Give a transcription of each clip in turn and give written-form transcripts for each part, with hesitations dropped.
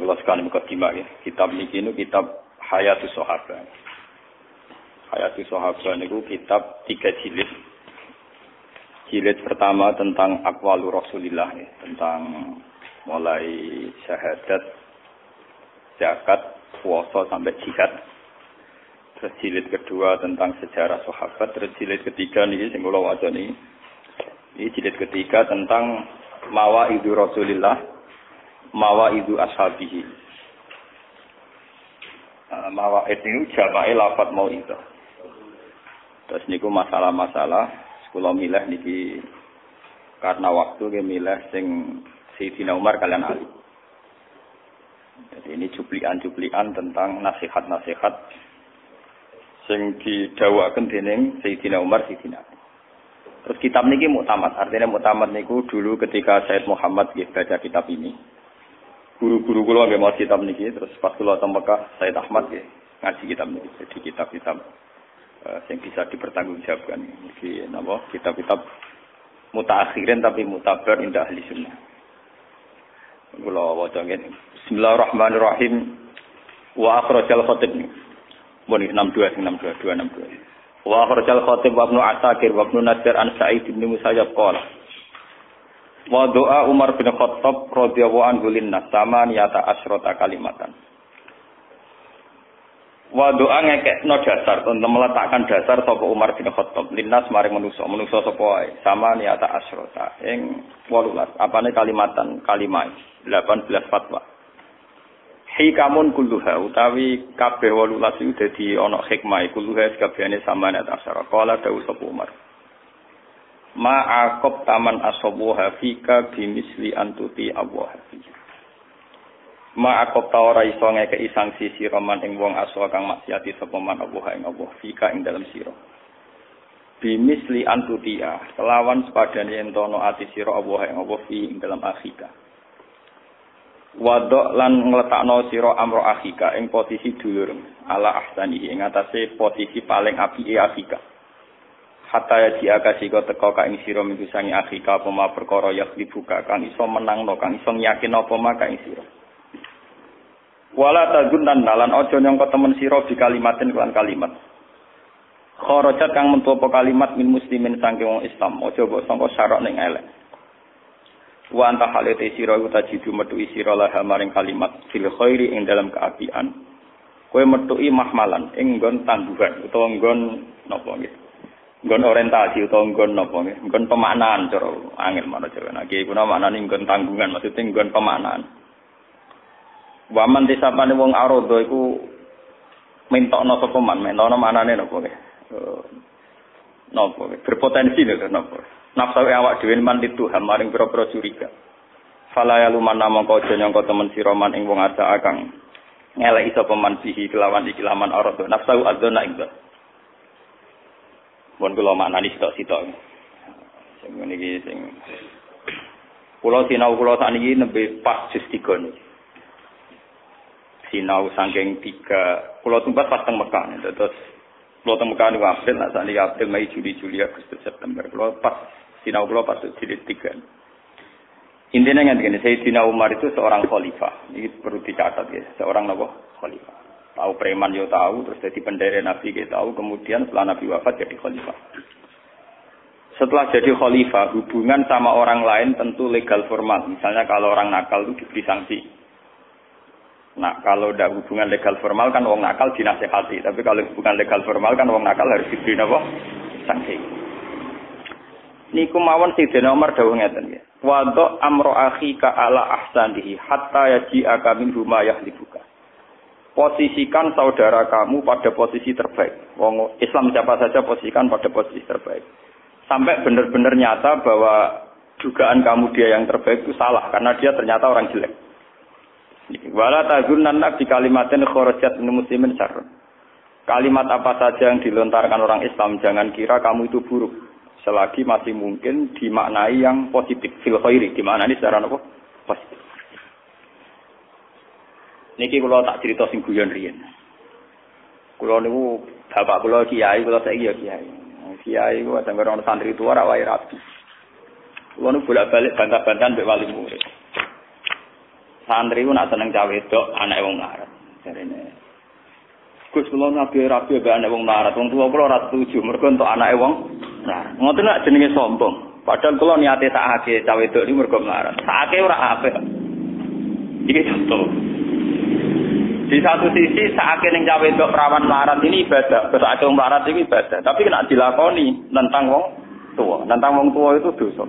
kula sekali mukadimah ya. Kitab niki niku kitab Hayatus Sahabat. Hayatus Sahabat niku kitab 3 jilid. Jilid pertama tentang aqwalu Rasulillah ya, tentang mulai syahadat, zakat, puasa sampai jihad. Terus jilid kedua tentang sejarah sahabat, terus jilid ketiga niki sing kula waca niki. Ini jilid ketiga tentang mawaidu Rasulillah, mawaidu ashabihi. Mawaid ini jama'i lafadz mau'idah. Terus niku masalah-masalah kula milih niki karena waktu nggih milih sing Sayyidina Umar kalian Ali. Jadi ini cuplikan-cuplikan tentang nasihat-nasihat sing didhawuhaken dening Sayyidina Umar, Sayyidina Ali. Terus kitab niki muktamad, artinya muktamad niku dulu ketika Said Muhammad nggih baca kitab ini. Guru-guru kula nggih mau kitab niki, terus pas kula teng Mekah Said Ahmad nggih ngaji kitab niki. Jadi kitab-kitab yang bisa dipertanggungjawabkan. Iki napa? Kitab-kitab mutaakhirin tapi mutabar indah ahli sunnah. Kula waca ngene. Bismillahirrahmanirrahim. Wa akhrajal khatib. Mun 62. Wa akhrajal khatib wa Ibnu Asakir wa Ibnu Nadir an Sa'id bin Musayyab qala. Wa doa Umar bin Khattab radhiyallahu anhu linnas samaniyata asyrata kalimatan. Wa doa ngekekno dasar, untuk meletakkan dasar sapa Umar bin Khattab linnas maring manusa sapa wae sama niata asrota ing 18 apane kalimatan kalimah 18 fatwa hikamun kulluha utawi kabeh 18 iku dadi ana hikmah kulluha kabehane sama niata asrota kala dawuh sapa Umar ma aqab taman asabuha fika bimisli antuti Allah ma akop ta ora iso ngekeki sanksi sira man ing wong aswa kang maksiati sapa man Allah ing Allah fika ing dalem sira bimisli antutia kelawan sepadane entono ati sira Allah ing Allah fi ing dalem akhika wadok lan ngletakno sira amro akhika ing posisi dulur ala ahsani ing atase posisi paling apike akhika hatta ya diakasi kok teko ka ing sira minggu sangi akhika apa ma perkara ya dibuka kang iso menangno kang iso yakin apa ma ka ing sira wala tagunnan dalan aja nyangka temen sira di kalimatin kelan kalimat kharajat kang metu apa kalimat min muslimin saking wong Islam aja mbok sangka syarak ning elek wa anta halate sira iku tajidu metuki sira lah maring kalimat fil khairi ing dalam keapian kowe metuki mahmalan ing nggon tangguhan utawa nggon napa nggih nggon orientasi utawa nggon napa nggih nggon pemaknaan cara angel mana Jawa nggih kuna maknane nggon tanggungan maksudnya nggon pemaknaan. Waman disapane wong arodo iku mentokno sapa man, mentokno manane napa nggih. Napa berpotensi lho napa. Nafsu awak dhewe man itu maring pira-pira curiga. Fala ya luman mongko aja nyangka temen sira man ing wong ada akang. Ngeleki sapa man bihi kelawan iki laman arodo. Nafsu adzona ing zat. Mun kula maknani sitok-sitok. Sing ngene iki sing kula sinau kula sakniki nembe pas jus 3 niki. Sinau saking 3 kula tumpas pas teng Mekah terus kula teng Mekah niku April nek sakniki April Mei Juli Agustus September kula pas sinau kula pas jilid 3 intinya ngene Sayyidina Umar itu seorang khalifah ini perlu dicatat ya seorang napa khalifah tahu preman yo tahu terus jadi pendere Nabi kita tahu kemudian setelah Nabi wafat jadi khalifah setelah jadi khalifah hubungan sama orang lain tentu legal formal misalnya kalau orang nakal itu diberi sanksi. Nah, kalau tidak hubungan legal formal kan wong nakal dinasehati, tapi kalau hubungan legal formal kan wong nakal harus diberi napa? Sanksi. Niku mawon Sayyidina Umar dawuh ngeten nggih. Wa do amro akhika ala ahsanihi hatta yaji'aka min huma yahlibuka. Posisikan saudara kamu pada posisi terbaik. Wong Islam siapa saja posisikan pada posisi terbaik. Sampai benar-benar nyata bahwa dugaan kamu dia yang terbaik itu salah karena dia ternyata orang jelek. Wala tazunnanna bi kalimatin kharajat min muslimin syarr. Kalimat apa saja yang dilontarkan orang Islam jangan kira kamu itu buruk selagi masih mungkin dimaknai yang positif fil khairi dimaknai secara apa? Positif. Niki kula tak cerita sing guyon riyen. Kula niku bapak kula kiai kula saiki ya kiai. Kiai ku ada orang santri tua ra wae rapi. Kula niku bolak-balik bantah-bantahan mbek wali murid. santri ku nak seneng cawe wedok anake wong melarat. Jarene. Gus kula rabi mbek anake wong melarat. Wong tuwa kula ora setuju mergo entuk anake wong melarat. Ngoten nak jenenge sombong. Padahal kula niate sakake cawe wedok niku mergo melarat. Sakake ora apik. Iki contoh. Di satu sisi sakake ning cawe wedok perawan melarat ini ibadah. Sakake wong melarat iki ibadah. Tapi kena dilakoni nentang wong tua. Nentang wong tua itu dosa.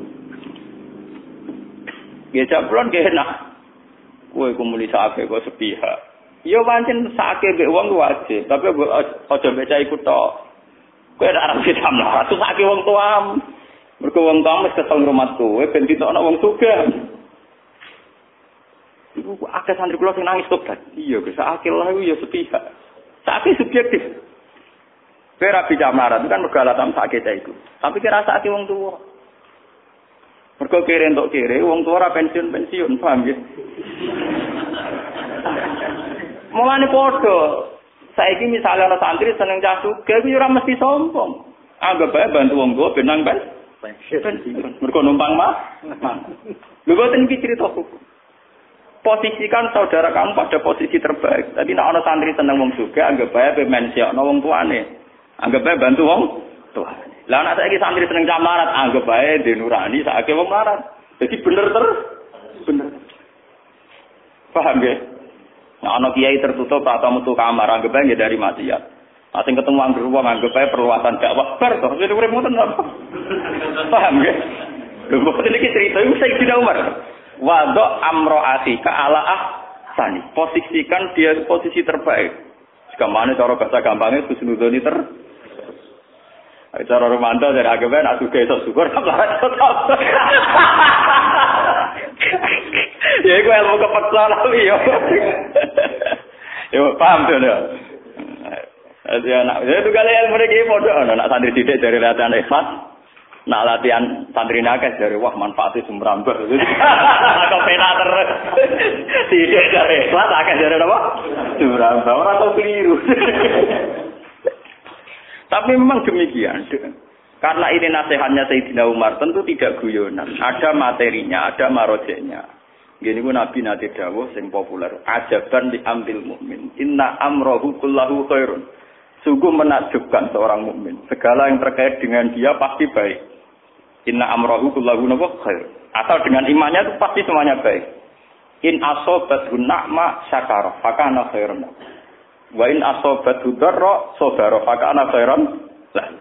Gejak bulan enak. Kowe kumuli sakake kok sepihak. Ya pancen sakake mbek wong wajib, tapi aja mbek cah iku tok. Kowe ora arep ditamlah, sakake wong tuam. Mergo wong tuam wis keteng rumah kowe ben ditokno wong sugih. Iku akeh santri kula sing nangis tobat. Iya, Gus, sakake lah iku ya sepihak. Sakake subjektif. Kowe ra bisa marah, itu kan mergo alasan sakake cah iku. Tapi kira sakake wong tuwa. Mergo kere entuk kere, wong tua ora pensiun, paham ya? Mulane padha. Saiki misale ana santri seneng cah sugih kuwi ora mesti sombong. Anggap bae bantu wong tuwa ben nang pensiun. Mergo numpang mah. Lho boten iki cerita hukum. Posisikan saudara kamu pada posisi terbaik. Tadi nek ana santri seneng wong sugih, anggap bae ben mensiokno wong tuane. Anggap bae bantu wong tuane. Lah nek saiki santri seneng cah melarat, anggap bae denurani sakake wong melarat. Jadi bener. Paham ya? Nah, ana kiai tertutup atau metu kamar, anggap bae dari maksiat. Asing ketemu anggur wong anggap bae perluasan dakwah bar to. Jadi urip ngoten apa? Paham ya? Lho kok iki cerita iku Sayyidina Umar. Wadho amroati ka ala ahsani. Posisikan dia posisi terbaik. Sekamane cara bahasa gampangnya husnuzoni cara romanto dari agama nak suka esok syukur apa ya itu ilmu kepeksa lagi yo paham tuh ya anak itu kali ilmu ini bodoh nak santri didik dari latihan ikhlas nak latihan santri nakes dari wah manfaatnya sumberamber atau pena terus didik dari ikhlas akeh dari apa sumberamber orang tahu keliru. Tapi memang demikian. Karena ini nasihatnya Sayyidina Umar, tentu tidak guyonan. Ada materinya, ada marojeknya. Gini pun Nabi nanti dawuh sing populer. Ajaban diambil mukmin. Inna amrohu kullahu khairun. Sungguh menakjubkan seorang mukmin. Segala yang terkait dengan dia pasti baik. Inna amrohu kullahu khair. Asal dengan imannya itu pasti semuanya baik. In asobathu na'ma syakara. Fakana khairun. Wa in asobatu darra sabara fa kana khairan lah.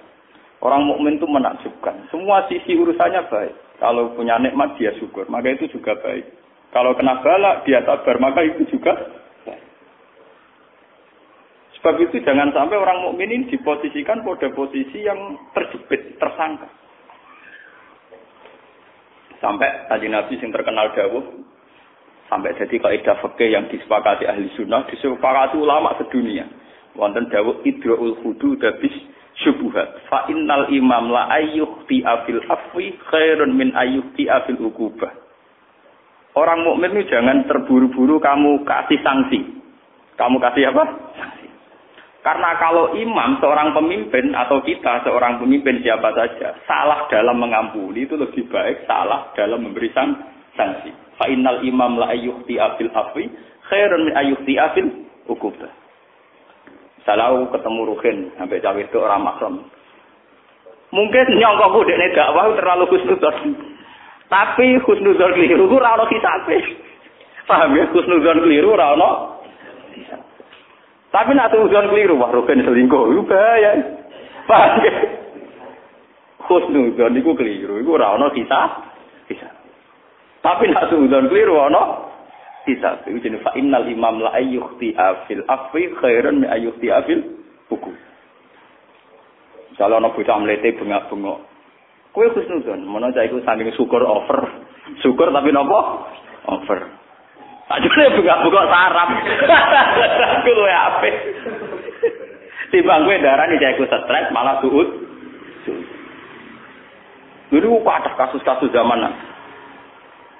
Orang mukmin itu menakjubkan. Semua sisi urusannya baik. Kalau punya nikmat dia syukur, maka itu juga baik. Kalau kena bala dia sabar, maka itu juga baik. Sebab itu jangan sampai orang mukmin ini diposisikan pada posisi yang terjepit, tersangka. Sampai Kanjeng Nabi yang terkenal dawuh sampai jadi kaidah fikih yang disepakati ahli sunnah, disepakati ulama sedunia. Wonten dawuh idraul hudud bis syubhat. Fa innal imam la ayyuhti afil afwi khairun min ayyuhti afil uqubah. Orang mukmin itu jangan terburu-buru kamu kasih sanksi. Kamu kasih apa? Sanksi. Karena kalau imam seorang pemimpin atau kita seorang pemimpin siapa saja salah dalam mengampuni itu lebih baik salah dalam memberi sanksi. Fa innal imam la ayyuhti afil afwi khairun min ayyuhti afil uqubah. Salau ketemu Ruhin sampai cawe itu orang makrom. Mungkin nyongkok dekne dakwah terlalu husnudzon. Tapi husnudzon keliru ora ono kitabe. Paham ya husnudzon keliru ora ono. Tapi nek husnudzon keliru wah Ruhin selingkuh iku bahaya. Paham ya? Husnudzon iku keliru iku ora ono kisah. Tapi nak suudzon keliru ana hisab. Iku jenenge fa innal imam la ayyuhti afil afwi khairun min ayyuhti afil hukum. Kalau ana bocah mlete bengak-bengok. Kowe husnuzon, menawa cah iku saking syukur over. Syukur tapi napa? Over. Ajune bengak-bengok sarap. Ku luwe apik. Timbang kowe darani cah iku stres malah suud. Dulu ada kasus-kasus zaman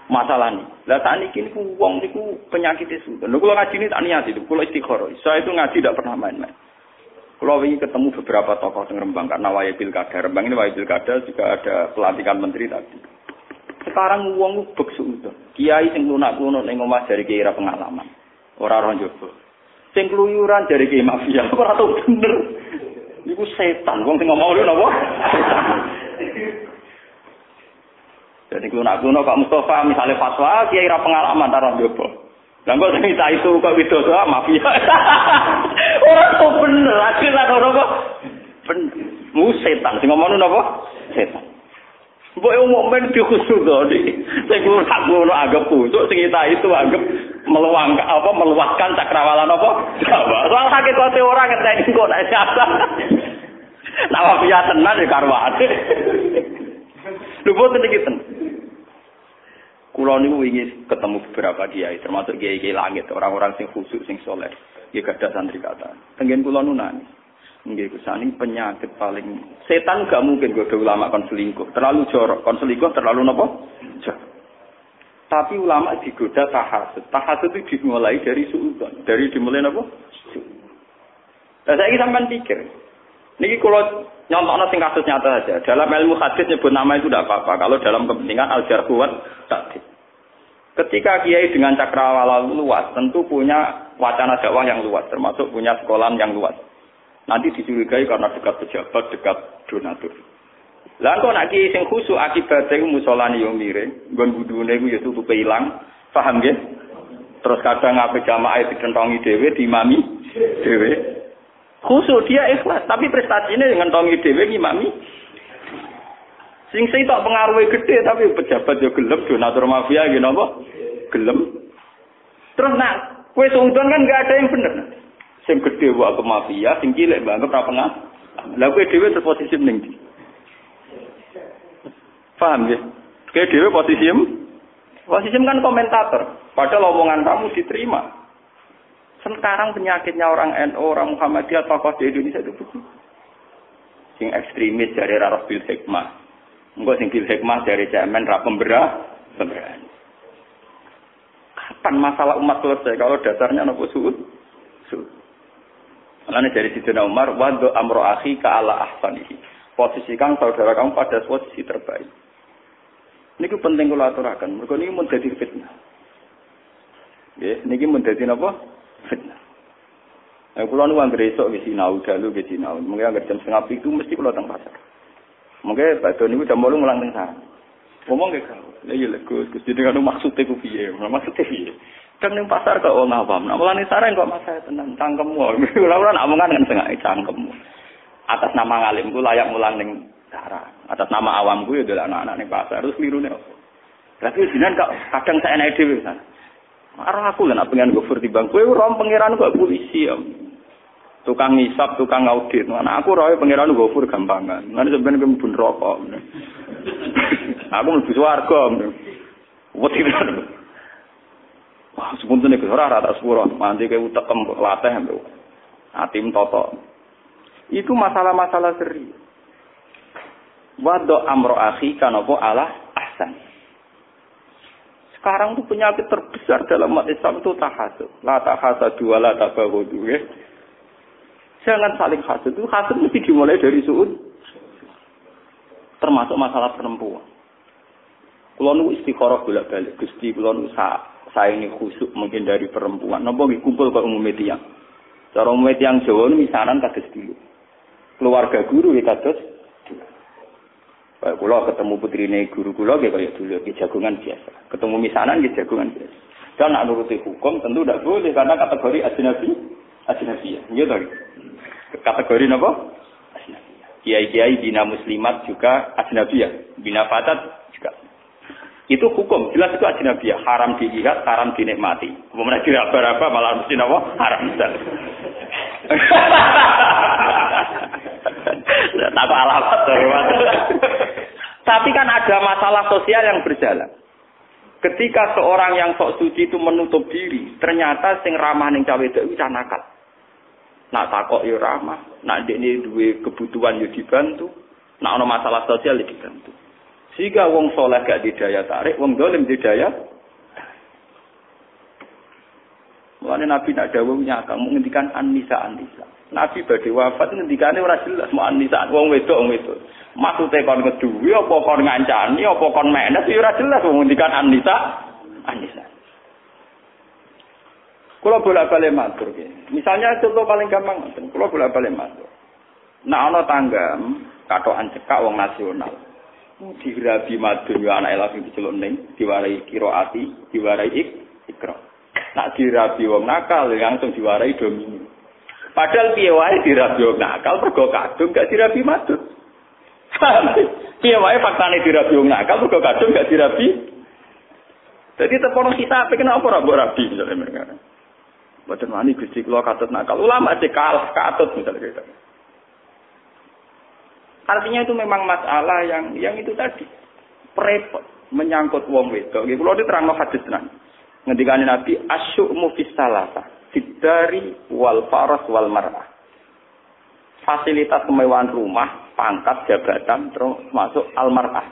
masalah nih. Lah saat ini kini wong niku penyakit itu. Lho kula ngaji ini tak niat itu, kula istikharah. Saya itu ngaji tidak pernah main-main. Kula wingi ketemu beberapa tokoh di Rembang karena waya pilkada. Rembang ini waya pilkada juga ada pelantikan menteri tadi. Sekarang wong ubek suudon. Kiai sing lunak-lunak ning omah dari kiai ra pengalaman. Ora ora njogo. Sing keluyuran dari kiai mafia ora tau bener. Iku setan, wong sing ngomong lho napa? Jadi lunak-lunak Pak Mustafa misalnya fatwa kiai ra pengalaman ta ora njogo. Lah kok sing itu kok widodo mafia. Ora tau bener, akhirnya ora kok. Mu setan sing ngomong napa? Setan. Mbok yo mukmin dikhusus to iki. Sing ngono anggap kusuk sing itu anggap meluangkan cakrawala apa? Jawa. Soal hakikate ora ngenteni kok nek jasa. Nah mafia tenan ya karwane. Lho boten iki ten. Kula niku wingi ketemu beberapa kiai termasuk kiai-kiai langit, orang-orang sing khusyuk sing saleh. Nggih gadah santri kata. Tenggen kula nu nangis. Nggih kusani penyakit paling setan gak mungkin godho ulama kon selingkuh. Terlalu jorok, kon selingkuh terlalu napa? Jorok. Tapi ulama digoda tahasud. Tahasud itu dimulai dari suudzon. Dari dimulai napa? Lah saiki sampean pikir. Niki kula nyontokno sing kasus nyata saja. Dalam ilmu hadis nyebut nama itu tidak apa-apa. Kalau dalam kepentingan al-jarh wa ta'dil. Ketika kiai dengan cakrawala luas, tentu punya wacana dakwah yang luas, termasuk punya sekolah yang luas. Nanti dicurigai karena dekat pejabat, dekat donatur. Lah kok nek kiai sing khusyuk akibate iku musolane yo miring, nggon budune iku yo tutupe ilang, paham nggih? Terus kadang ape jamaah dikentongi dhewe, diimami dhewe. Khusyuk dia ikhlas, tapi prestasinya ngentongi dhewe ngimami. Sing tok pengaruhe gede tapi pejabat yo gelem, donatur mafia nggih napa? Gelem. Terus nak kowe sungdon kan enggak ada yang bener. Sing gede wae ke mafia, sing cilik mbak anggap ra pengah. Lah kowe dhewe terposisi ning ndi? Paham ya? Kowe dhewe posisi kan komentator. Padahal omongan kamu diterima. Sekarang penyakitnya orang NU, orang Muhammadiyah, tokoh di Indonesia itu begitu. Sing ekstremis dari Rarah Bil Hikmah. Enggak sing Bil Hikmah dari Cemen ra pemberani. Kapan masalah umat selesai kalau dasarnya nopo suud? Makanya dari Sidina Umar, wado amro akhi ka ala ahsanihi. Posisikan saudara kamu pada posisi terbaik. Ini penting kalau aturakan. Mereka ini mau jadi fitnah. Ya, ini mau jadi apa? Fitnah. Nah, kalau nu anggere esuk wis sinau dalu wis sinau. Mungkin anggere jam 6:30 itu mesti kula teng pasar. Mungkin Pak Doni udah mau mulang teng sarang. Ngomong ke kau. Lah iya lek Gus jenengan maksudnya ku piye? Maksudnya piye? Kan ning pasar kok ora paham. Nek mulane sareng kok masalah tenan cangkemmu. Ora omongan kan sengaja cangkemmu. Atas nama ngalimku layak mulang ning sarang. Atas nama awamku ya delok anak-anak ning pasar terus klirune opo? Berarti jenengan kok kadang saenake dhewe kan. Arah aku lah nak pengen gofur timbang kowe ora pangeran kok polisi ya. Tukang ngisap, tukang audit. Nah aku roe pangeran gofur gampangan. Lan sampeyan mlebu neraka. Aku mlebu swarga. Wedi tenan. Wah, sepunten iku ora rata sepuro. Mandi kowe utekem latih lho. Atim toto. Itu masalah-masalah serius. Wado amro akhi kanapa ala ahsan. Sekarang tuh penyakit terbesar dalam umat Islam itu tahasud. La tahasadu wa la tabaghadu. Jangan saling hasud. Itu hasud mesti dimulai dari suud. Termasuk masalah perempuan. Kulo nu istikharah bolak-balik. Gusti kulo nu saya ini khusyuk menghindari perempuan. Napa nggih kumpul ke umum tiyang. Cara umum tiyang Jawa nu misanan kados dulu. Keluarga guru ya kados kula ketemu putrine guru kula nggih kaya dulu iki jagongan biasa. Ketemu misanan nggih jagongan biasa. Dan nak nuruti hukum tentu tidak boleh karena kategori ajnabiyah. Nggih to. Kategori napa? Ajnabiyah. Kiai-kiai bina muslimat juga ajnabiyah, bina fatat juga. Itu hukum, jelas itu ajnabiyah, haram dilihat, haram dinikmati. Kemudian diraba-raba malah mesti napa? Haram. Tak alamat Tapi kan ada masalah sosial yang berjalan. Ketika seorang yang sok suci itu menutup diri, ternyata sing ramah ning cawe wedok iku nakal. Nak takok yo ramah, nak dekne duwe kebutuhan yo dibantu, nak ana masalah sosial yo dibantu. Sehingga wong saleh gak didaya tarik, wong dolim didaya. Mulane Mulane Nabi nak dawuh nyakang ngendikan an-nisa. Nabi badhe wafat ngendikane ora jelas mau an-nisa wong wedok. Maksude kon keduwe apa kon ngancani apa kon menes ya ora jelas wong ngendikan an-nisa. Kula bolak-balik matur nggih. Misalnya contoh paling gampang ngoten, kula bolak-balik matur. Nek ana tanggam katokan cekak wong nasional. Dirabi madun yo anake lagi diceluk ning diwarai qiraati, diwarai ikra. Nak dirabi wong nakal langsung diwarai domini. Padahal piye wae dirabi wong nakal mergo kadung gak dirabi madun. Piye wae faktane dirabi wong nakal mergo kadung gak dirabi. Jadi tepono kita kenapa ora mbok rabi misalnya mereka. Mboten wani Gusti kula katut nakal. Ulama cek kalah katut misalnya gitu. Artinya itu memang masalah yang itu tadi repot menyangkut wong wedok. Nggih kula diterangno hadis tenan. Ngendikane Nabi asyu'mu fis salasa, fidari wal faras wal mar'ah. Fasilitas kemewahan rumah, pangkat, jabatan terus masuk al mar'ah.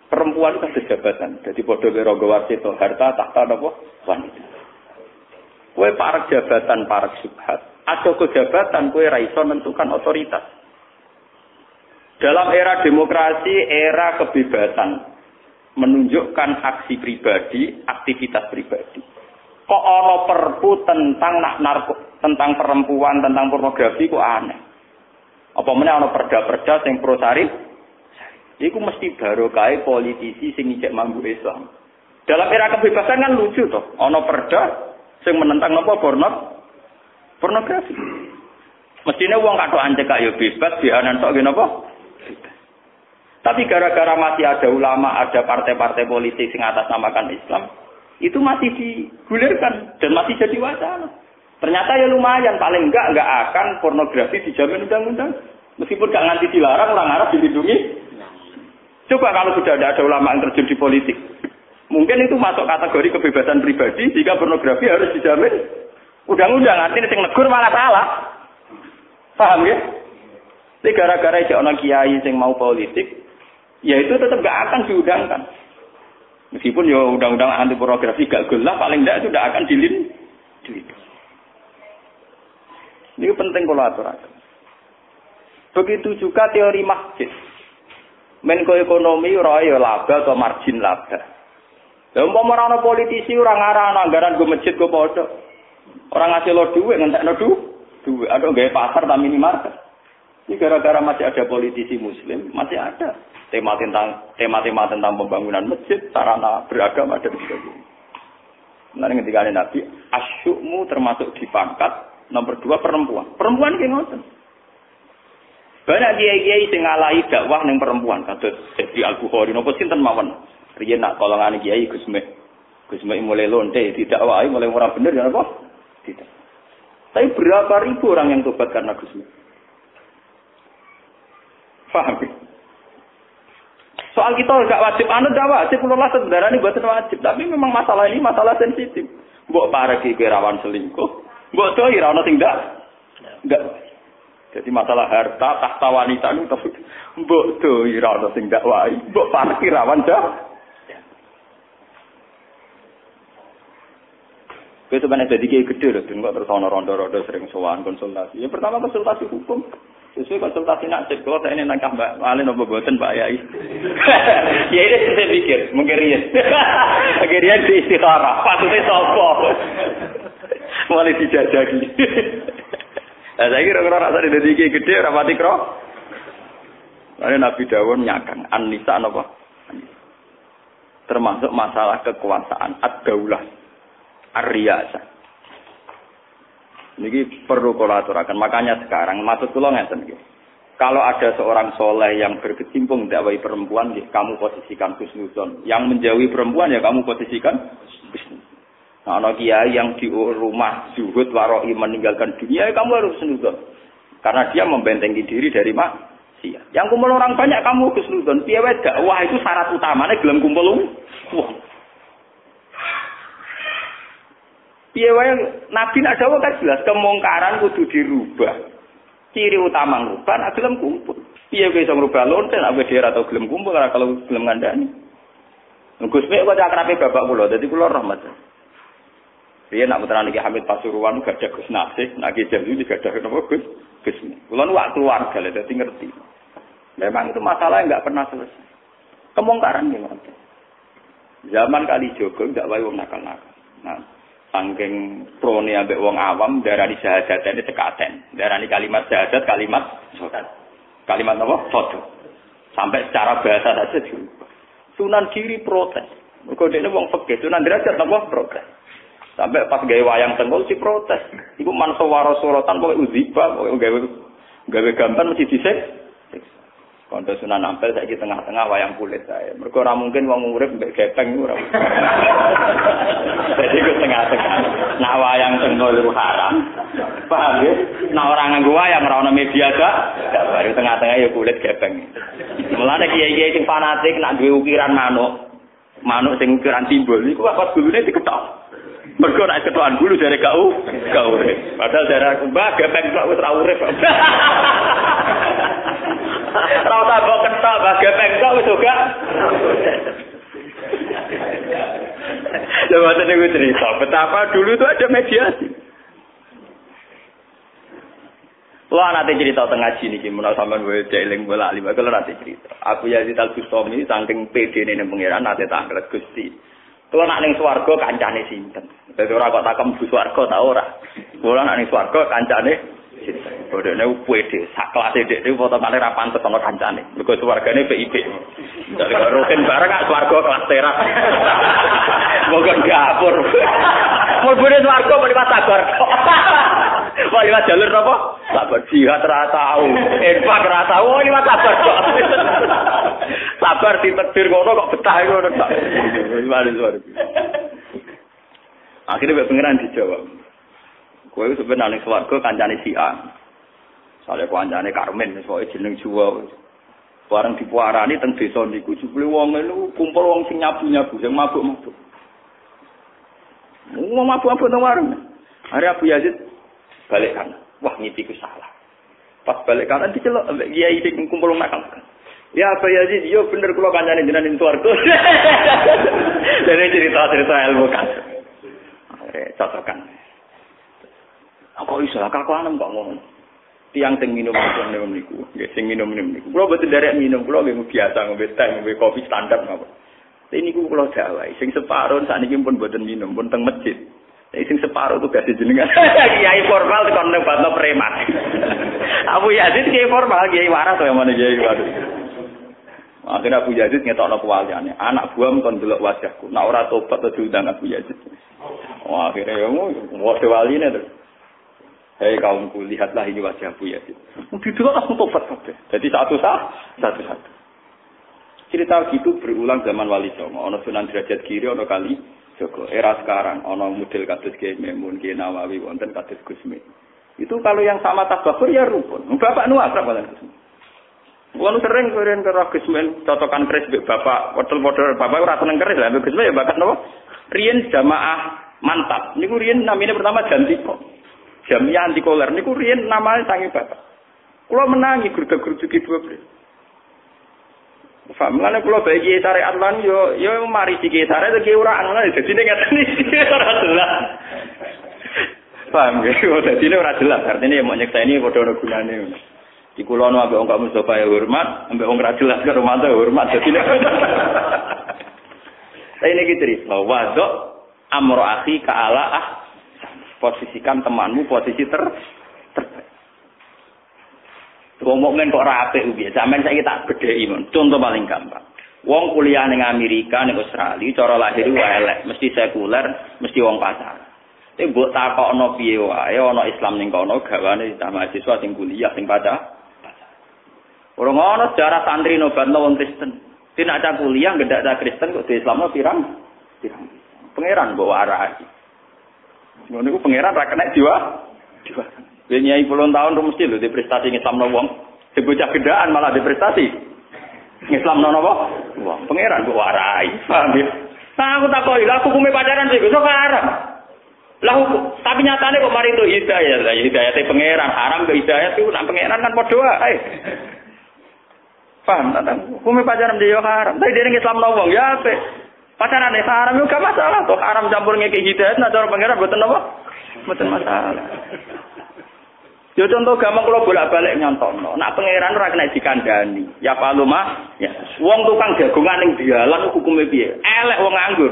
Perempuan itu ada jabatan. Jadi padha karo wasito harta tahta napa wanita. Kowe parek jabatan parek subhat. Ada kejabatan kowe ra iso menentukan otoritas. Dalam era demokrasi, era kebebasan, menunjukkan aksi pribadi, aktivitas pribadi. Kok ono perpu tentang tentang perempuan, tentang pornografi kok aneh. Apa meneh ono perda-perda sing pro syarif? Iku mesti barokah politisi sing ngijek mambu Islam. Dalam era kebebasan kan lucu toh, ono perda sing menentang napa pornografi. Mestine wong katokan cekak ya bebas, dianan tok nggih napa? Tapi gara-gara masih ada ulama, ada partai-partai politik yang atasnamakan Islam, itu masih digulirkan dan masih jadi wacana. Ternyata ya lumayan, paling enggak akan pornografi dijamin undang-undang. Meskipun enggak nganti dilarang, orang Arab dilindungi. Coba kalau sudah ada ulama yang terjun di politik, mungkin itu masuk kategori kebebasan pribadi, jika pornografi harus dijamin undang-undang. Artinya yang negur malah salah. Paham ya? Tapi gara-gara ada orang kiai yang mau politik, ya itu tetap gak akan diundangkan. Meskipun ya undang-undang anti pornografi gak gelap, paling tidak itu tidak akan dilindungi. Ini penting kalau aturakan. Begitu juga teori masjid. Menko ekonomi ora ya laba atau margin laba. Lah umpama ora ana politisi ora ngarang anggaran go masjid go padha. Ora ngasih lo dhuwit ngentekno dhuwit, ada gawe pasar ta minimarket. Ini gara-gara masih ada politisi muslim, masih ada tema-tema tentang pembangunan masjid, sarana beragama dan sebagainya. Nah, ketika Nabi, asyukmu termasuk di pangkat, nomor 2 perempuan. Perempuan ki ngoten. Banyak kiai-kiai sing ngalahi dakwah ning perempuan, kados Syekh Al-Bukhari napa sinten mawon. Riyen nak tolongane kiai Gus Mek mulai lonte didakwahi mulai ora bener ya napa? Tidak. Tapi berapa ribu orang yang tobat karena Gus Mek? Paham? Soal kita enggak wajib enggak wajib kula lah sebenarnya buatan wajib, tapi memang masalah ini masalah sensitif. Mbok pareki rawan selingkuh, mbok doi ra ono sing enggak. Jadi masalah harta tahta wanita itu mbok doi ra ono sing enggak wae, mbok pareki rawan dah. Kowe sebenarnya jadi kiai gede lho, enggak terus ono rondo-rondo sering sowan konsultasi. Ya pertama konsultasi hukum. Sesuai konsultasi nasib, kalau saya ini nangkap Mbak Malin apa buatan Pak Yai. Ya ini saya pikir, mungkin Rian. Mungkin Rian di istikharah, patutnya sopo. Mulai dijajaki. Nah, saya kira-kira rasa di dadi gede, rapati kro. Lalu Nabi Dawud nyakang, an-nisa apa? Termasuk masalah kekuasaan, ad-daulah, ar-riyasah. Ini perlu kolaborasikan. Makanya sekarang maksud kula ngeten nggih. Kalau ada seorang soleh yang berkecimpung dakwah perempuan, kamu posisikan husnuzon. Yang menjauhi perempuan ya kamu posisikan husnuzon. Nah, ana kiai yang di rumah zuhud waroi meninggalkan dunia, ya kamu harus husnuzon. Karena dia membentengi diri dari maksiat. Yang kumpul orang banyak kamu husnuzon. Piye wae dakwah itu syarat utamanya gelem kumpul wong. Piye wae Nabi nak dawuh kan jelas kemungkaran kudu dirubah. Ciri utama ngubah nek gelem kumpul. Piye wae iso ngrubah lonten nek dhewe atau gelem kumpul ora kalau gelem ngandani. Gus Mek kok akrabe bapak kula, dadi kula rahmat. Riyen nak putrane Ki Hamid Pasuruan gadah Gus Nasih, nak Ki Jalu digadah napa Gus? Gus. Kula nu keluarga lha dadi ngerti. Memang itu masalah yang enggak pernah selesai. Kemungkaran gimana? Zaman kali Jogo enggak wae wong nakal-nakal. Nah, saking prone ambek wong awam darani syahadatane tekaten. Darani kalimat syahadat kalimat sodat. Kalimat apa? Sodat. Sampai secara bahasa saja diubah. Sunan Giri protes. Mergo dekne wong fikih, Sunan Derajat napa protes. Sampai pas gawe wayang Tengkul si protes. Iku mansawara suratan kok uziba, kok gawe gambar mesti disik. Kondo Sunan Ampel saiki tengah-tengah wayang kulit saya. Mergo ora mungkin wong urip mbek gepeng ora. Jadi ku tengah-tengah. Nah wayang Tengkul itu haram. Paham ya? Nah orang nganggo wayang ora ono media gak baru tengah-tengah ya kulit gepeng. Mulane kiai-kiai sing fanatik nak duwe ukiran manuk sing ukuran timbul niku apa gulune diketok. Mergo nek ketokan bulu jare gak urip. Padahal jare mbah gepeng kok wis ora urip. Ora usah kok ketok mbah gepeng kok wis uga. Coba niku cerita betapa dulu itu ada mediasi. Lah nanti cerita tengah ngaji niki menawa sampean wae eling bola lima kalau nanti cerita. Aku Yazid Al-Bustami saking pedene ning pangeran nate tak ngret Gusti. Kalau nak ning swarga kancane sinten? Dadi ora kok tak mlebu swarga ta ora. Kula nak ning swarga kancane sinten? Bodene pede sak kelase dekne potongane ra pantes ana kancane. Mergo swargane PIP. Dadi kok rutin bareng gak swarga kelas teras. Monggo dapur. Mulbune swarga mesti sabar. Wah, liwat jalur apa? Sabar jihad ra tau. Infak ra tau, liwat sabar kok. Sabar ditakdir ngono kok betah ngono tak. Luar. Akhirnya mbek pengeran dijawab. Kowe wis sebenarnya swarga kancane si A. Sale kancane Karmen wis pokoke jeneng Jawa. Bareng dipuarani teng desa niku jebule wong niku kumpul wong sing nyabu-nyabu, sing mabuk-mabuk. Wong mabuk-mabuk nang warung. Hari Abu Yazid balik kanan. Wah, ngipiku salah. Pas balik kanan dicelok ambek kiai sing kumpul nakal. Ya Pak Yazid, yo bener kula kancane jenengan ing swarga. Dene cerita-cerita ilmu kan. Cocokan. Aku iso lah kakuanem kok ngono. Tiang sing minum niku, nggih sing minum niku. Kula boten derek minum, kula nggih biasa ngombe teh, ngombe kopi standar mawon. Tapi niku kula dawahi, sing separo sakniki pun boten minum, pun teng masjid. Sing separuh tugas jenengan. Kiai formal tekan nang batno preman. Abu Yazid kiai formal, kiai waras kaya mana kiai waras. Akhirnya Abu Yazid ngetokno kewaliane. Anak buam kon delok wajahku. Nek ora tobat to diundang Abu Yazid. Wah, akhirnya yo wong waline to. Hei kaumku, lihatlah ini wajah Abu Yazid. Mungkin delok langsung tobat kabeh. Jadi satu. Cerita gitu berulang zaman Wali Songo. Ono Sunan Derajat Giri, ono kali Joko. Era sekarang, ono model kados Kiai Memun, Kiai Nawawi, wonten kados Gusmi. Itu kalau yang sama tabakur ya rukun. Bapak nu akrab kalian Gusmi. Wong sering keren karo Gusmi, cocokan keris mbek bapak, model-model bapak ora seneng keris lah, mbek Gusmi ya bakat napa? Riyen jamaah mantap. Niku riyen namine pertama Jantiko. Jamiah anti koler niku riyen namane sange bapak. Kula menangi gurda-gurduki dua beli. Famane kula bagi syariat lan yo mari iki syariat iki ora ana dadi ning ngaten iki ora jelas. Paham ge dadi ora jelas artine mau nyekseni padha ono gunane. Di kula ono ambek wong kamu Mustofa ya hormat, ambek wong ra jelas karo mantu hormat dadi. Saya ini cerita wadok amro akhi ka ala posisikan temanmu posisi terbaik. Wong mukmin kok ora apik piye? Sampeyan saiki tak bedheki mon. Contoh paling gampang. Wong kuliah ning Amerika ning Australia cara lahir wae elek, mesti sekuler, mesti wong pasar. Tapi mbok takokno piye wae ana Islam ning kono gawane mahasiswa sing kuliah sing pasar. Ora ngono sejarah santri nobatno wong Kristen. Tidak ada kuliah ngedak ada Kristen kok di Islamno pirang. Pangeran mbok arahi. Ngono iku pangeran ra kena jiwa. Ya nyai puluhan tahun mesti lho di prestasi Islamno wong. Sebocah gedaan malah di prestasi. Islamno napa? Wong pangeran kok warai. Paham ya? Nah aku takoki, lah hukume pacaran sih kok haram. Lah hukum, tapi nyatane kok mari itu hidayah. Lah hidayate pangeran haram ke hidayah itu nang pangeran kan padha wae. Paham ta? Hukume pacaran dia haram. Tapi dia Islamno wong ya apik. Pacaran haram yo gak masalah, toh haram campur ngeke hidayat nak cara pangeran mboten apa? Mboten masalah. Yo contoh gampang kula bolak-balik nyontokno. Nak pangeran ora kena dikandani. Ya paluma, ya. Wong tukang jagongan ning dalan hukume piye? Elek wong nganggur.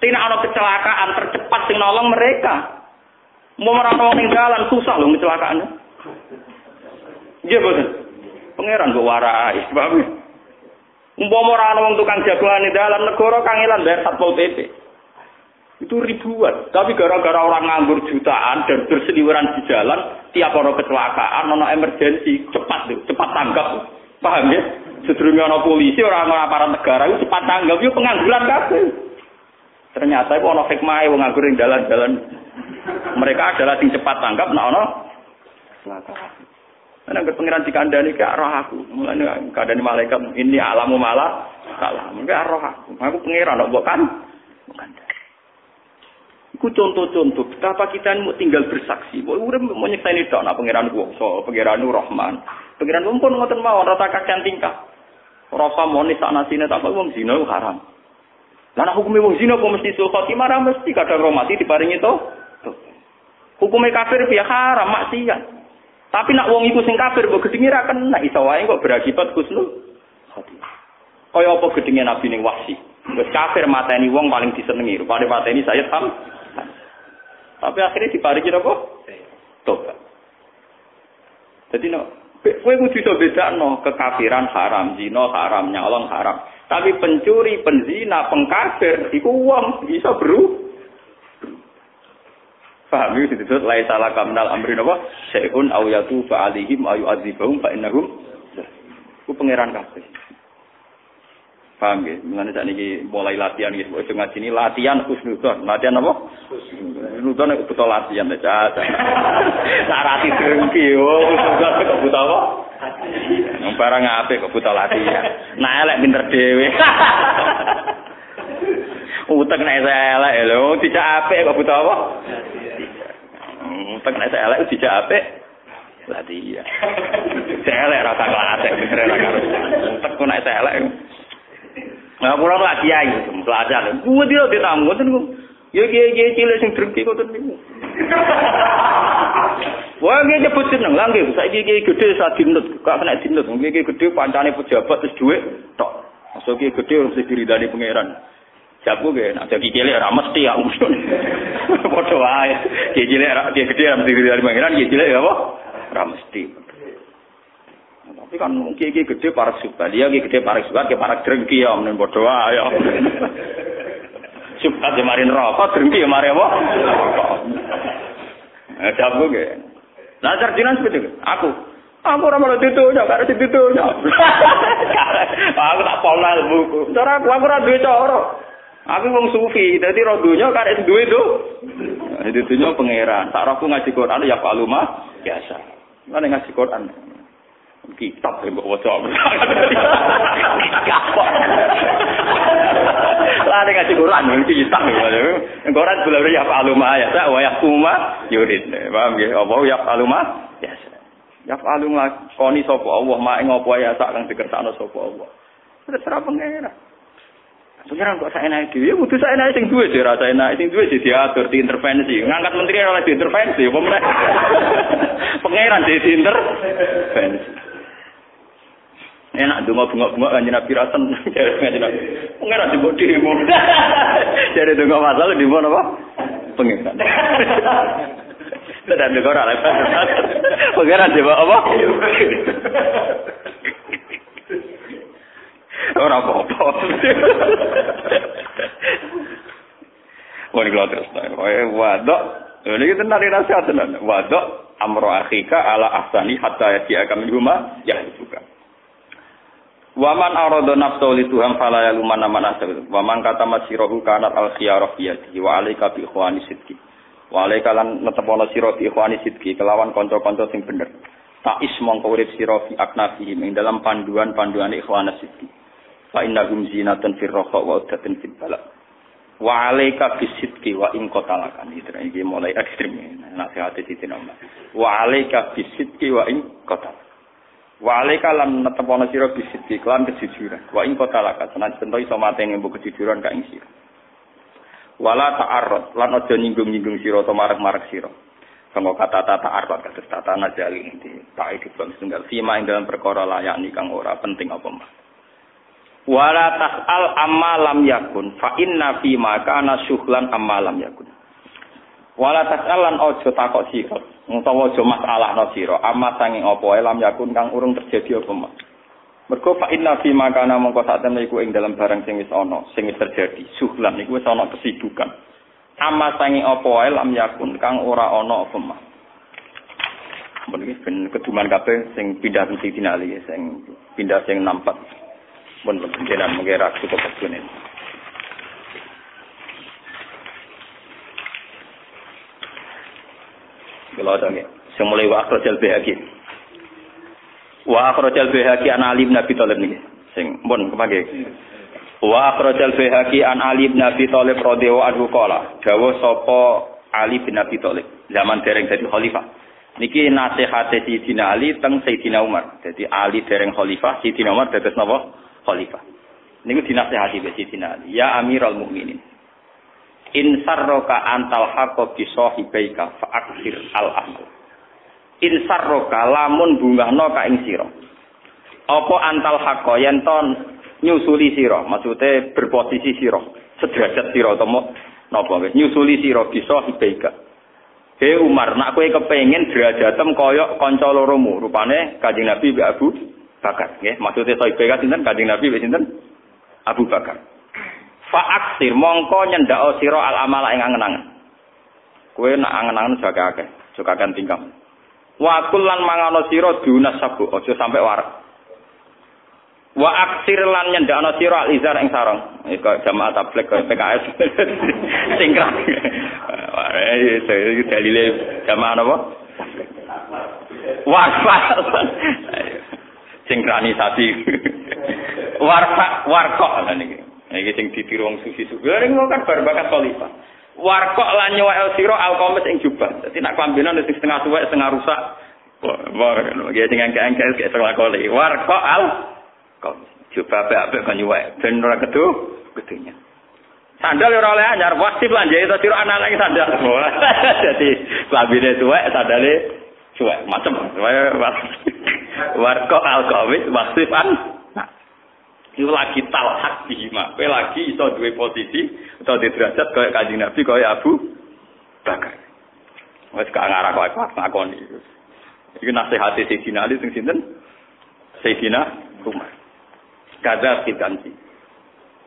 Tina ana kecelakaan tercepat sing nolong mereka. Mau merana wong ning dalan susah lho kecelakaane. Nggih mboten. Pangeran kok warai, paham? Umpama ora ana wong tukang jagongan ning dalan negara kangelan bayar Satpol PP. Itu ribuan. Tapi gara-gara orang nganggur jutaan dan berseliweran di jalan, tiap orang kecelakaan, ana emergensi, cepat tanggap. Paham ya? Sedurunge ana polisi, ora ana aparat negara, itu cepat tanggap, yo pengangguran kabeh. Ternyata itu ana hikmahe wong nganggur ning dalan-dalan. Mereka adalah sing cepat tanggap nek ana kecelakaan. Nek pengiran dikandani ke arah aku. Mulane kandani malaikat ini alamu malah salah. Mungkin arah aku. Aku pengiran kok bukan. Iku contoh-contoh betapa kita mau tinggal bersaksi. Bahwa urip mau nyekseni tok nek pengiran kuwasa, pengiran Rahman. Pengiran pun ngoten mawon rasa kakean tingkah. Rasa monis sanasine tak wong zina haram. Lah nek hukume wong zina kok mesti sul khotimah ra mesti kadang romati diparingi to. Hukume kafir piye haram maksiat. Tapi nak wong iku sing kafir mbok gedhinge ra kena iso wae kok berakibat husnul khotimah. Kaya apa gedhinge Nabi ning Wahsy. Wis kafir mateni wong paling disenengi, rupane mateni Sayyid Ham. Tapi akhirnya diparingi apa? Tobat. Jadi kowe kudu iso bedakno kekafiran haram, zina haram, nyolong haram. Tapi pencuri, penzina, pengkafir iku wong iso beru. Paham itu disebut lai salah kamnal amrin apa? Syai'un aw yatufa alaihim aw yu'adzibahum fa innahum ku pangeran kabeh. Paham nggih? Mulane sakniki mulai latihan nggih, wis ngaji ini latihan husnudzon. Latihan apa? Husnudzon nek butuh latihan ta, Cak. Sarati drengki yo, husnudzon kok butuh apa? Wong barang apik kok butuh latihan. Nah elek pinter dhewe. Utek nek elek lho, dijak apik kok butuh apa? Utek nek elek dijak apik. Latihan. Elek rasa kelasek bener ra karo. Utek kok nek elek. Nah, pulang lagi aja, pelajar. Gua dia tamu, ngoten gua. Ya cilik sing drengki ngoten niku. Wah, nggih nyebut jeneng lha nggih, saiki gede sak dinut, gak kena dinut. Nggih gede pancane pejabat terus dhuwit tok. Masuk gede mesti diridani pangeran. Jago nggih, nek iki cilik ora mesti aku. Padha wae. Cilik ora gede mesti diridani pangeran, cilik ya apa? Ora mesti. Tapi kan mungkin gede parak suka, dia gede parak suka, ke parak drengki ya, menen bodoh ya. Suka jemarin rokok, drengki ya mari apa? Jago ge. Nah sarjana seperti itu. Aku orang malah ditunya, karena ditunya. Aku tak polal buku. Cara aku ora duwe cara. Aku wong sufi, dadi rodonya karena duwe itu. Ditunya pangeran. Tak aku ngaji Quran ya paluma biasa. Mana ngaji Quran? Kitab yang bawa waca. Lah nek ngaji Quran iki kitab ya. Quran belum ya faluma ya, wa yaquma yurid. Paham nggih? Apa ya faluma? Biasa. Ya faluma koni sapa Allah mak ing apa ya sak kang dikersakno sapa Allah. Terserah pangeran. Pangeran kok sak enake dhewe, kudu sak enake sing duwe dhewe rasa enak, sing duwe diatur diintervensi. Ngangkat menteri ora diintervensi, apa meneh? Pangeran diintervensi. Enak donga bunga-bunga kanjeng Nabi rasen kanjeng Nabi. Pengen disebut demo. Jadi donga masalah di mana apa? Pengen. Tidak ada orang lain. Pengen coba apa? Orang apa-apa. Wah ini terus. Wadok. Ini kita nari nasihat tenan. Wadok amro akhika ala ahsani hatta yati'aka min huma yahduka. Waman arada nafsu li Tuhan fala yaluman man asal. Waman kata masirahu kanat al khiyarah yadi wa alaika bi ikhwani sidqi. Wa alaika lan netepono sira bi ikhwani sidqi kelawan kanca-kanca sing bener. Ta'is mongko urip sira fi aknafi ing dalam panduan-panduan ikhwana sidqi. Fa innahum zinatun fir raha wa udatun fil bala. Wa alaika bi sidqi wa in qatalakan. Iki mulai ekstrem nasihat Siti Nomor. Wa alaika bi sidqi wa in qatalakan. Wa alaika lan netepono sira bisidqi lan kejujuran. Wa in qatalaka senajan to iso mateni mbok kejujuran ka ing sira. Wala ta'arrad lan aja nyinggung-nyinggung sira utawa marek-marek sira. Sanggo kata ta'arrad kados tata najali iki tak iki bang tunggal sima ing dalam perkara layak kang ora penting apa mah. Wala tas'al amma lam yakun fa inna fi ma kana syughlan amma lam yakun. Wala tas'alan aja takok sira utawa aja masalahno sira amma sanging apa wae lam yakun kang urung terjadi apa mah. Mergo fa inna fi ma kana mongko sak temene iku ing dalam barang sing wis ana sing wis terjadi syughlan iku wis ana kesibukan. Amma sanging apa wae lam yakun kang ora ana apa mah. Mbengi ben keduman kabeh sing pindah mesti dinali sing pindah sing nampak. Pun jenengan mengira cukup begini. Kalau ada ni, semula wa akhrajal Baihaqi. Wa akhrajal Baihaqi an Ali bin Abi Thalib ni. Sing pun kepake. Wa akhrajal Baihaqi an Ali bin Abi Thalib radhiyallahu anhu qala. Dawuh sapa Ali bin Abi Thalib zaman dereng dadi khalifah. Niki nasihate Sayyidina Ali teng Sayyidina Umar. Jadi Ali dereng khalifah, Sayyidina Umar dados napa? Khalifah. Niku dinasihati Sayyidina Ali. Ya Amirul Mukminin. In sarroka antal haqqo bi sahibaika fa akthir al amal. In sarroka lamun bungahno ka ing sira. Apa antal haqqo yen to nyusuli sira, maksude berposisi sira, sederajat sira utawa napa wis nyusuli sira bi sahibaika. He Umar, nak kowe kepengin derajatem kaya kanca loromu, rupane Kanjeng Nabi mbek Abu Bakar, nggih. Maksude sahibaika sinten? Kanjeng Nabi mbek sinten? Abu Bakar. Fa aksir mongko nyendhak sira al amala ing angen-angen. Kowe nak angen-angen jaga akeh, jaga kan tingkah. Wa kullan mangano sira dunas sabu, aja sampe warak. Wa aksir lan nyendhakno sira al izar ing sarong. Iku jamaah tabligh kaya PKS. Singkrang. Itu dalile jamaah napa? Warfa. Sinkronisasi. Warkok lan iki. Iki sing ditiru wong sufi-sufi. Lha ning kan bar bakat khalifah. Warkok lan nyuwek sira alqamis ing jubah. Dadi nak kambenan sing setengah suwek setengah rusak. Wah, iki sing angka-angka kayak setengah kali. Warkok alqamis. Jubah apik kan nyuwek ben ora kedunya. Sandal ora oleh anyar, wasif lan jahit sira anak-anak sandal. Dadi klambine suwek, sandale suwek. Macem. Warkok alqamis wasifan. Itu lagi talhak bihima. Kowe lagi iso duwe posisi atau di derajat kaya Kanjeng Nabi kaya Abu Bakar. Wis gak ngarah kowe ngakoni. Iki nasihate Sayyidina Ali sing sinten? Sayyidina Umar. Kadza fitansi.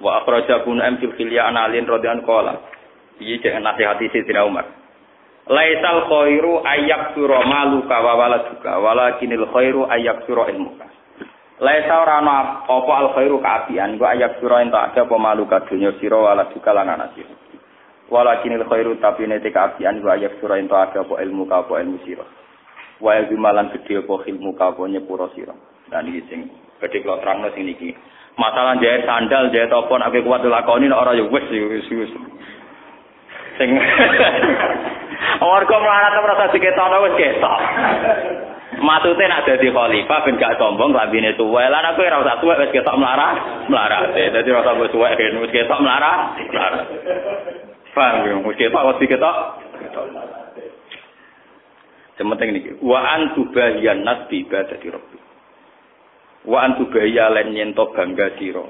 Wa akhrajakum fil khilya an alin radhiyallahu qala. Iki cek nasihati Sayyidina Umar. Laisal khairu ayyaksura maluka wa waladuka walakinil khairu ayyaksura ilmuka. Laisa ora ana apa al khairu kaapian gua ayak sira ento ada apa malu ka dunya sira wala juga lan ana sira. Walakinil khairu tapi nete kaapian gua ayak sira ento ada apa ilmu ka apa ilmu sira. Wa ilmalan gedhe apa ilmu ka apa nyepuro sira. Dan iki sing gedhe kula terangno sing niki. Masalah jahit sandal jahit apa nek kuat dilakoni nek ora ya wis. Sing warga melarat merasa diketono wis ketok. Matute nak dadi khalifah ben gak sombong lambene tuwek. Lan aku ora usah tuwek wis ketok melarat. Dadi ora usah tuwek ben wis ketok melarat. Paham yo, wis ketok wis ketok. Sementing niki, wa antubahiyan nas bi ibadati rabbi. Wa antubahiya lan yen to bangga sira,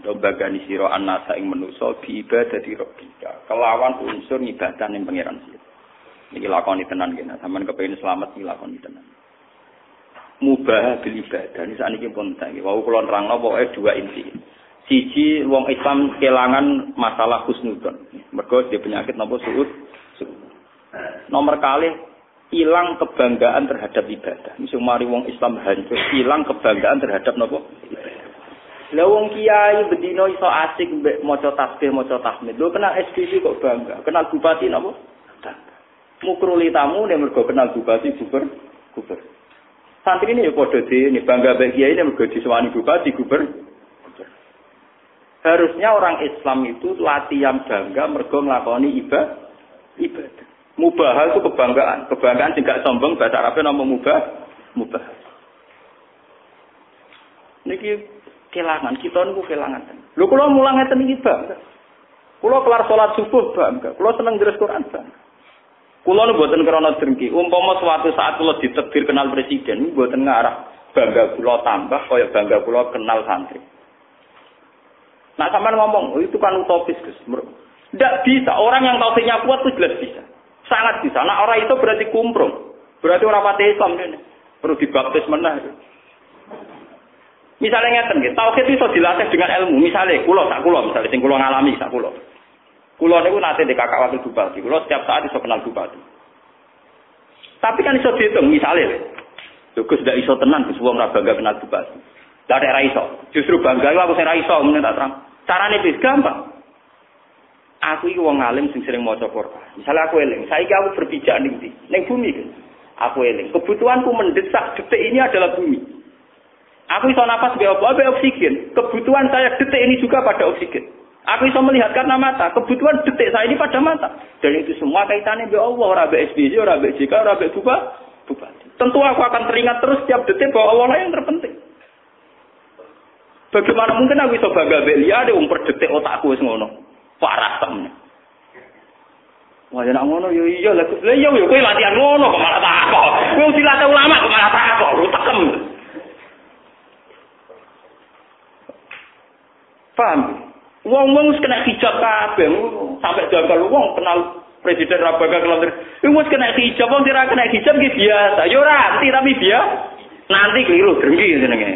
to bagani sira anasa ing manusa bi ibadati rabbi. Kelawan unsur ibadah ning pangeran sira. Niki lakoni tenan kene, sampean kepengin selamat iki lakoni tenan. Mubah bil ibadah ini sakniki pun tak. Wau kula nerangno pokoke dua inti. Siji wong Islam kelangan masalah husnudzon. Mergo dia penyakit napa suud. Nomor kali hilang kebanggaan terhadap ibadah. Misal mari wong Islam hancur, hilang kebanggaan terhadap napa ibadah. Lah wong kiai bedino iso asik mbek maca tasbih, maca tahmid. Lho kenal SPC kok bangga. Kenal bupati napa? Mukruli tamu nek mergo kenal bupati guber. Santri ini ya podo ini bangga bagi kiai ini mergo disewani bupati gubernur. Harusnya orang Islam itu latihan bangga mergo nglakoni ibadah. Mubah itu kebanggaan sing gak sombong bahasa Arabnya nama mubah. Niki kelangan, kita niku kelangan. Lho kula mulang ngeten iki, Bang. Kula kelar salat subuh, Bang. Kula seneng deres Quran, Bang. Kula nu mboten krana drengki. Umpama suatu saat kula ditakdir kenal presiden, mboten ngarah bangga kula tambah kaya bangga kula kenal santri. Nah, sampean ngomong, oh, itu kan utopis, Gus. Tidak bisa. Orang yang tauhidnya kuat itu jelas bisa. Sangat bisa. Nah, orang itu berarti kumprung. Berarti orang pati Islam ini. Perlu dibaptis menah. Misalnya ngeten nggih, tauhid iso dilatih dengan ilmu. Misalnya misalnya sing kula ngalami sak kula. Kula niku nate di kakak wakil bupati. Kula setiap saat iso kenal bupati. Tapi kan iso dihitung misalnya. Gus ndak iso tenan Gus wong ora bangga kenal bupati. Lah nek ra iso, justru bangga aku sing ra iso men tak terang. Carane wis gampang. Aku iki wong alim sing sering maca Quran. Misale aku eling, saiki aku berpijak ning ndi? Ning bumi kan. Aku eling. Kebutuhanku mendesak detik ini adalah bumi. Aku iso napas be oksigen. Kebutuhan saya detik ini juga pada oksigen. Aku iso melihat karena mata. Kebutuhan detik saya ini pada mata. Dan itu semua kaitannya be Allah, ora be SBY, ora be JK, ora be bupati. Tentu aku akan teringat terus setiap detik bahwa Allah lah yang terpenting. Bagaimana mungkin aku iso bangga be liya wong per detik otakku wis ngono. Parah temen. Wah, nek ngono yo iya lha yo kowe latihan ngono kok malah takok. Kowe dilatih ulama kok malah takok, lu tekem. Paham? Wong-wong wis kena hijab kabeh, sampai jangkal wong kenal presiden ra bakal kenal. Wis kena hijab, wong ora kena hijab ki biasa. Yo ora anti tapi biasa. Nanti keliru drengki jenenge.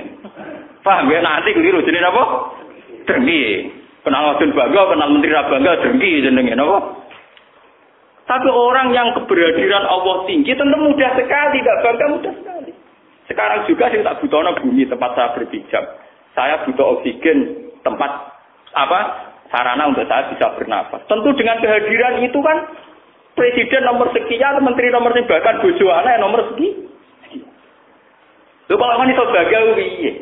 Paham ya? Nanti keliru jenenge apa? Drengki. Kenal Wadon bangga, kenal Menteri ra bangga drengki jenenge napa? Tapi orang yang keberhadiran Allah tinggi tentu mudah sekali, tidak bangga mudah sekali. Sekarang juga saya tak butuh bumi tempat saya berpijak. Saya butuh oksigen, tempat sarana untuk saya bisa bernafas. Tentu dengan kehadiran itu kan presiden nomor sekian, menteri nomor sekian, bahkan bojo anak nomor sekian. Lho kalau kan iso bangga piye?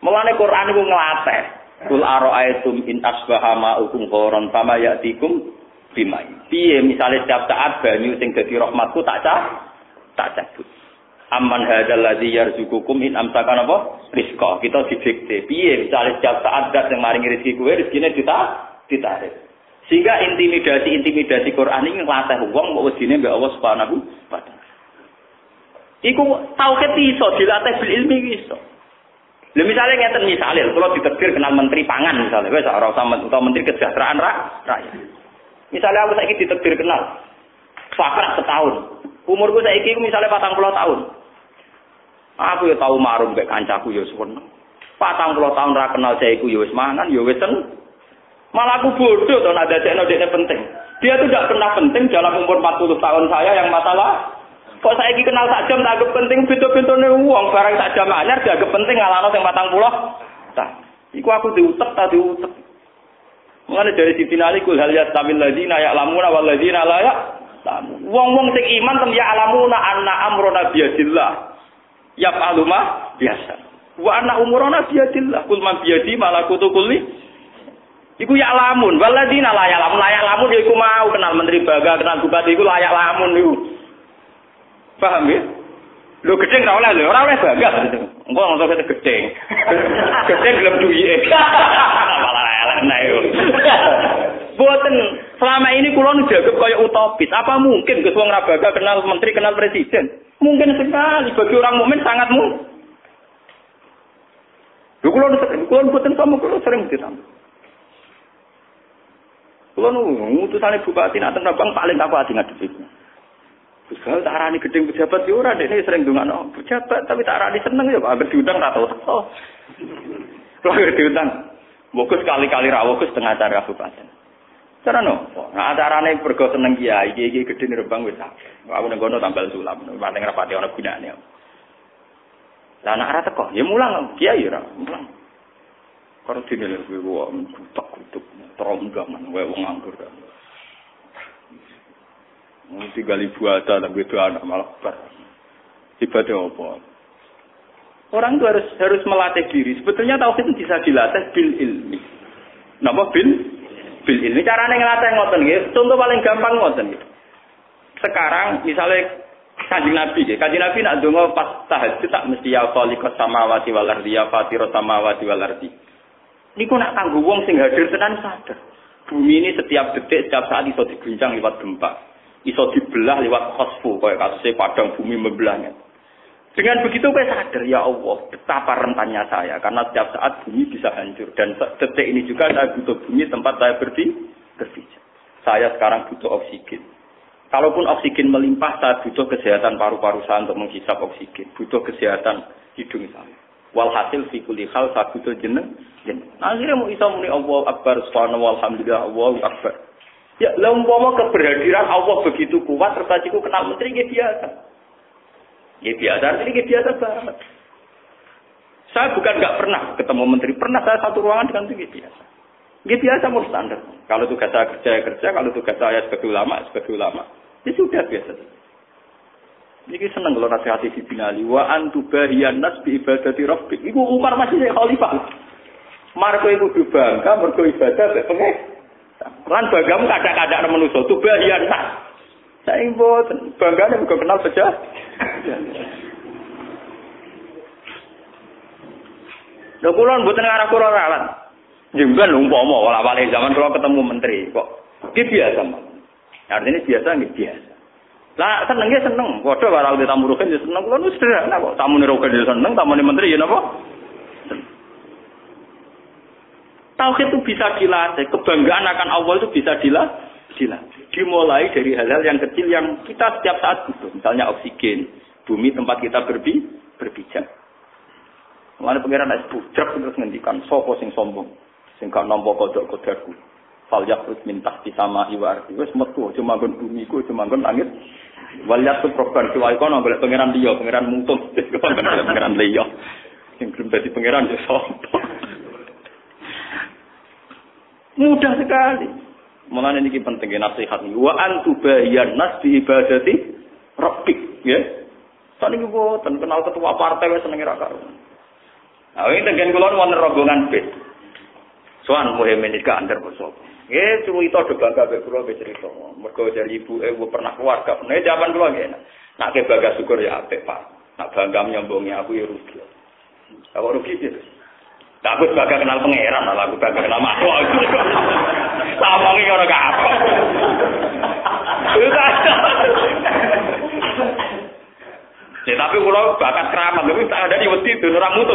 Mulane Quran iku nglatih. Kul ara'aitum in asbaha ma'ukum ghoran fama ya'tikum bimai. Piye misale setiap saat banyu sing dadi rahmatku tak cabut. Amman hadzal ladzi yarzuqukum in amsaka apa? Rizqa. Kita didikte. Piye misale setiap saat zat sing maringi rezeki kowe rezekine ditarik. Sehingga intimidasi Quran ini nglatih wong mbok wedine mbek Allah Subhanahu wa taala. Iku tauhid iso dilatih bil ilmi iso. Lha misale ngeten kalau ditakdir kenal menteri pangan misalnya wis ora usah utawa menteri kesejahteraan rakyat. Misalnya aku saiki ditakdir kenal fakir setahun. Umurku saiki iku misale 40 tahun. Aku ya tau marum mbek kancaku ya seneng. 40 tahun ra kenal saiku ya wis mangan ya wis seneng. Malah aku bodoh to nek dadekno dekne penting. Dia tuh tidak pernah penting dalam umur 40 tahun saya yang masalah. Kok saiki kenal sak jam tak anggap penting beda-bedane wong barang sak jam anyar dianggap penting ngalano sing 40. Tah, iku aku diutek ta diutek. Mulane dari Siti Ali kul hal yastamil ladina ya'lamuna wal ladina la ya'lamun. Wong-wong sing iman tem ya'lamuna anna amruna biyadillah. Yaf'alu ma biasa. Wa anna umuruna biyadillah. Kul man biyadi malakutu kulli. Iku ya'lamun wal ladina la ya'lamun. La ya'lamun iku mau kenal menteri bangga, kenal bupati iku layak lamun niku. Paham ya? Lho gedeng ora oleh bangga. Engko ngono kok gedeng. Gedeng gelem duwike. Malah elek yo. Boten selama ini kula dianggap kaya utopis. Apa mungkin Gus wong ra bangga kenal menteri, kenal presiden? Mungkin sekali bagi orang mukmin sangat mungkin. Lho kula boten sama kula sering ditambah. Kula ngutusane bupati nak teng Bang paling aku ati ngadepi. Terus tak arani gedeng pejabat yo ora dekne sering ndongakno pejabat tapi tak arani seneng ya Pak diundang ra tau. Kalau diundang Bokus kali-kali rawuh Gus tengah acara kabupaten. Carane nah acarane pergo seneng kiai iki gedeng Rembang wis akeh. Aku nang kono tambal sulam paling rapati ana gunane. Lah anak ora teko ya mulang kiai ora mulang. Karo dene kuwi kok kutuk-kutuk teronggang wae wong nganggur. Mesti gali buata dan begitu anak malah ber. Ibadah apa? Orang itu harus melatih diri. Sebetulnya tauhid itu bisa dilatih bil ilmi. Napa bil ilmi? Carane ngelatih ngoten nggih. Contoh paling gampang ngoten nggih. Sekarang misalnya Kanjeng Nabi nak donga pas tahajud tak mesti ya khaliqas samawati wal ardi ya fatiras samawati wal ardi. Niku nak kanggo wong sing hadir tenan sadar. Bumi ini setiap detik, setiap saat iso diguncang lewat gempa. Iso dibelah lewat khosfu, kayak kasusnya padang bumi membelahnya. Dengan begitu saya sadar, ya Allah, betapa rentannya saya. Karena setiap saat bumi bisa hancur. Dan detik ini juga saya butuh bumi tempat saya berpijak. Saya sekarang butuh oksigen. Kalaupun oksigen melimpah, saya butuh kesehatan paru-paru saya untuk menghisap oksigen. Butuh kesehatan hidung saya. Walhasil fi kulli hal saya butuh jeneng. Akhirnya mau isa muni Allah Akbar, subhanallah, alhamdulillah, Allahu Akbar. Ya, umpama keberhadiran Allah begitu kuat, terus aku kenal menteri nggih biasa. Nggih biasa, ini biasa banget. Saya bukan enggak pernah ketemu menteri, pernah saya satu ruangan dengan itu biasa. Nggih biasa mau standar. Kalau tugas saya kerja, kalau tugas saya sebagai ulama. Ini sudah biasa. Ini seneng kalau nasihati si binali. Wa antubahiyan nas bi ibadati rabbik. Iku Umar masih khalifah. Marko iku bangga mergo ibadah mek pengen. Lan banggamu kadang-kadang manusa tubahiyan nas. Saya mboten banggane mergo kenal saja. Lho kula mboten ngarep kula ralat. Jemban umpama wala-wale zaman kula ketemu menteri kok. Iki biasa, Mas. Artinya biasa nggih biasa. Lah senenge seneng, padha karo tamu rugen ya seneng kula nu sederhana kok. Tamune rugen ya seneng, tamune menteri ya napa? Tauhid itu bisa dilatih, kebanggaan akan Allah itu bisa dilatih. Dimulai dari hal-hal yang kecil yang kita setiap saat butuh. Misalnya oksigen, bumi tempat kita berpijak. Mulane pangeran nek bujak terus ngendikan sapa sing sombong, sing gak nampa kodhok-kodhaku. Fal yakhruj min tahti sama'i wa ardi. Wis metu aja manggon bumi ku, aja manggon langit. Wal yakhruj proban kiwa ikono golek pangeran liya, pangeran mutung, pangeran liya. Sing gelem dadi pangeran ya sapa. Mudah sekali. Mulane niki penting nasihat niku wa antubayan nas bi ibadati rabbik, ya. Saniki boten kenal ketua partai wis senenge ra karo. Nah, ini dengan kula wonten rombongan bis. Soan muhemen iki andar bosok. Nggih, cerita do bangga mek kula wis cerita. Mergo dari ibuke pernah keluarga. Nek jaman kula nggih. Nek bangga syukur ya apik, Pak. Nek bangga nyombongi aku ya rugi. Kalau rugi gitu. Aku sebagai kenal pangeran, lah aku sebagai kenal makhluk. Lama ini orang apa? Ya tapi kalau bakat keramat, tapi tak ada di wedi itu orang mutu.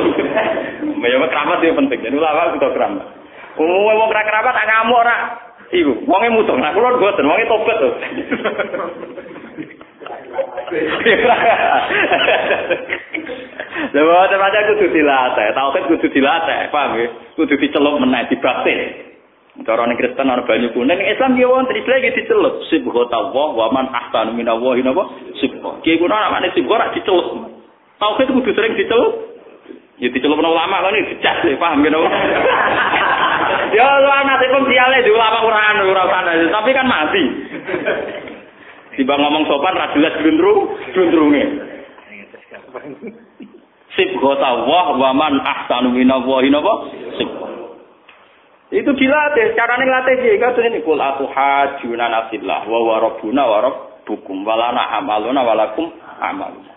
Ya keramat itu penting. Jadi ulama itu keramat. Wong keramat tak ngamuk ora. Iku, wonge mutu. Nah kula mboten, wonge tobat to. Lha terus kudu dilatih, tauhid kudu dilatih, paham nggih? Kudu dicelup meneh dibakti. Cara ning Kristen ana banyu kuning, ning Islam ya wonten Islam iki dicelup. Subhanallah wa man ahsanu minallahi napa? Subhan. Ki kuwi namane sibuk ora dicelup. Tauhid kudu sering dicelup. Ya dicelup nang ulama kan dicas, paham nggih napa? Ya ulama sing siale di ulama ora ana, tapi kan mati. Tiba ngomong sopan ra jelas glundrunge. Sibghatullah wa man ahsanu minallahi napa? Itu dilatih, carane nglatih iki katene kul atuhajuna nasillah wa rabbuna wa rabbukum walana amaluna walakum amaluna.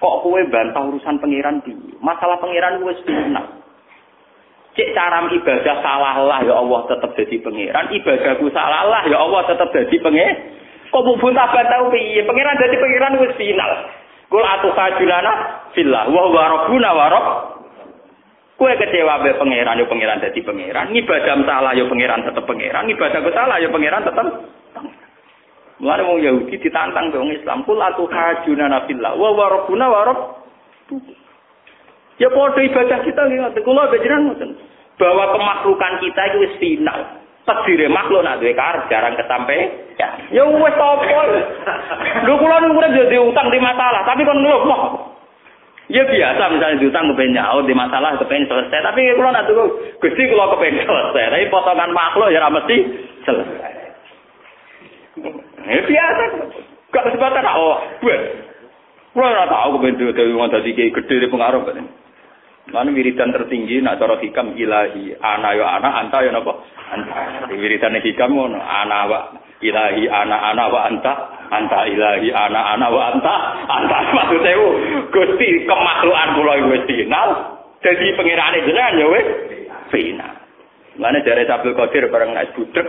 Kok kowe bantah urusan pangeran piye? Masalah pangeran wis final. Cek cara ibadah salah lah ya Allah tetap jadi pangeran, ibadahku salah lah ya Allah tetap jadi pangeran. Kok mbun bantah piye? Pangeran jadi pangeran wis final. Kul atuhajuna fillah wa rabbuna wa rabb. Kowe kecewa mbek pangeran yo pangeran dadi pangeran, ibadah salah yo pangeran tetep pangeran, ibadah salah yo pangeran tetep. Mulane wong Yahudi ditantang wong Islam, kul atuhajuna fillah wa rabbuna wa rabb. Ya padha ibadah kita nggih, kula bejeran ngoten. Bahwa kemakhlukan kita itu wis final. Takdire makhluk nak duwe karep jarang kesampe. Ya wis apa. Lho kula niku urip jadi utang di masalah, tapi kon ngeluh kok. Ya biasa misalnya diutang kepen nyaur di masalah kepen selesai, tapi kula nak turu Gusti kula kepen selesai, tapi potongan makhluk ya ora mesti selesai. Ya biasa. Gak kesempatan oh, buat. Kula ora tau kepen dhewe wong dadi gede pengaruh kan. Lan wiridan tertinggi nak cara hikam ilahi ana ya ana anta ya napa anta wiridan hikam ngono ana wa ilahi ana wa anta anta ilahi ana wa anta maksudnya Gusti kemakhlukan kula iku wis final dadi pangerane jenengan ya wis final lane jare Abdul Qadir bareng nek budhek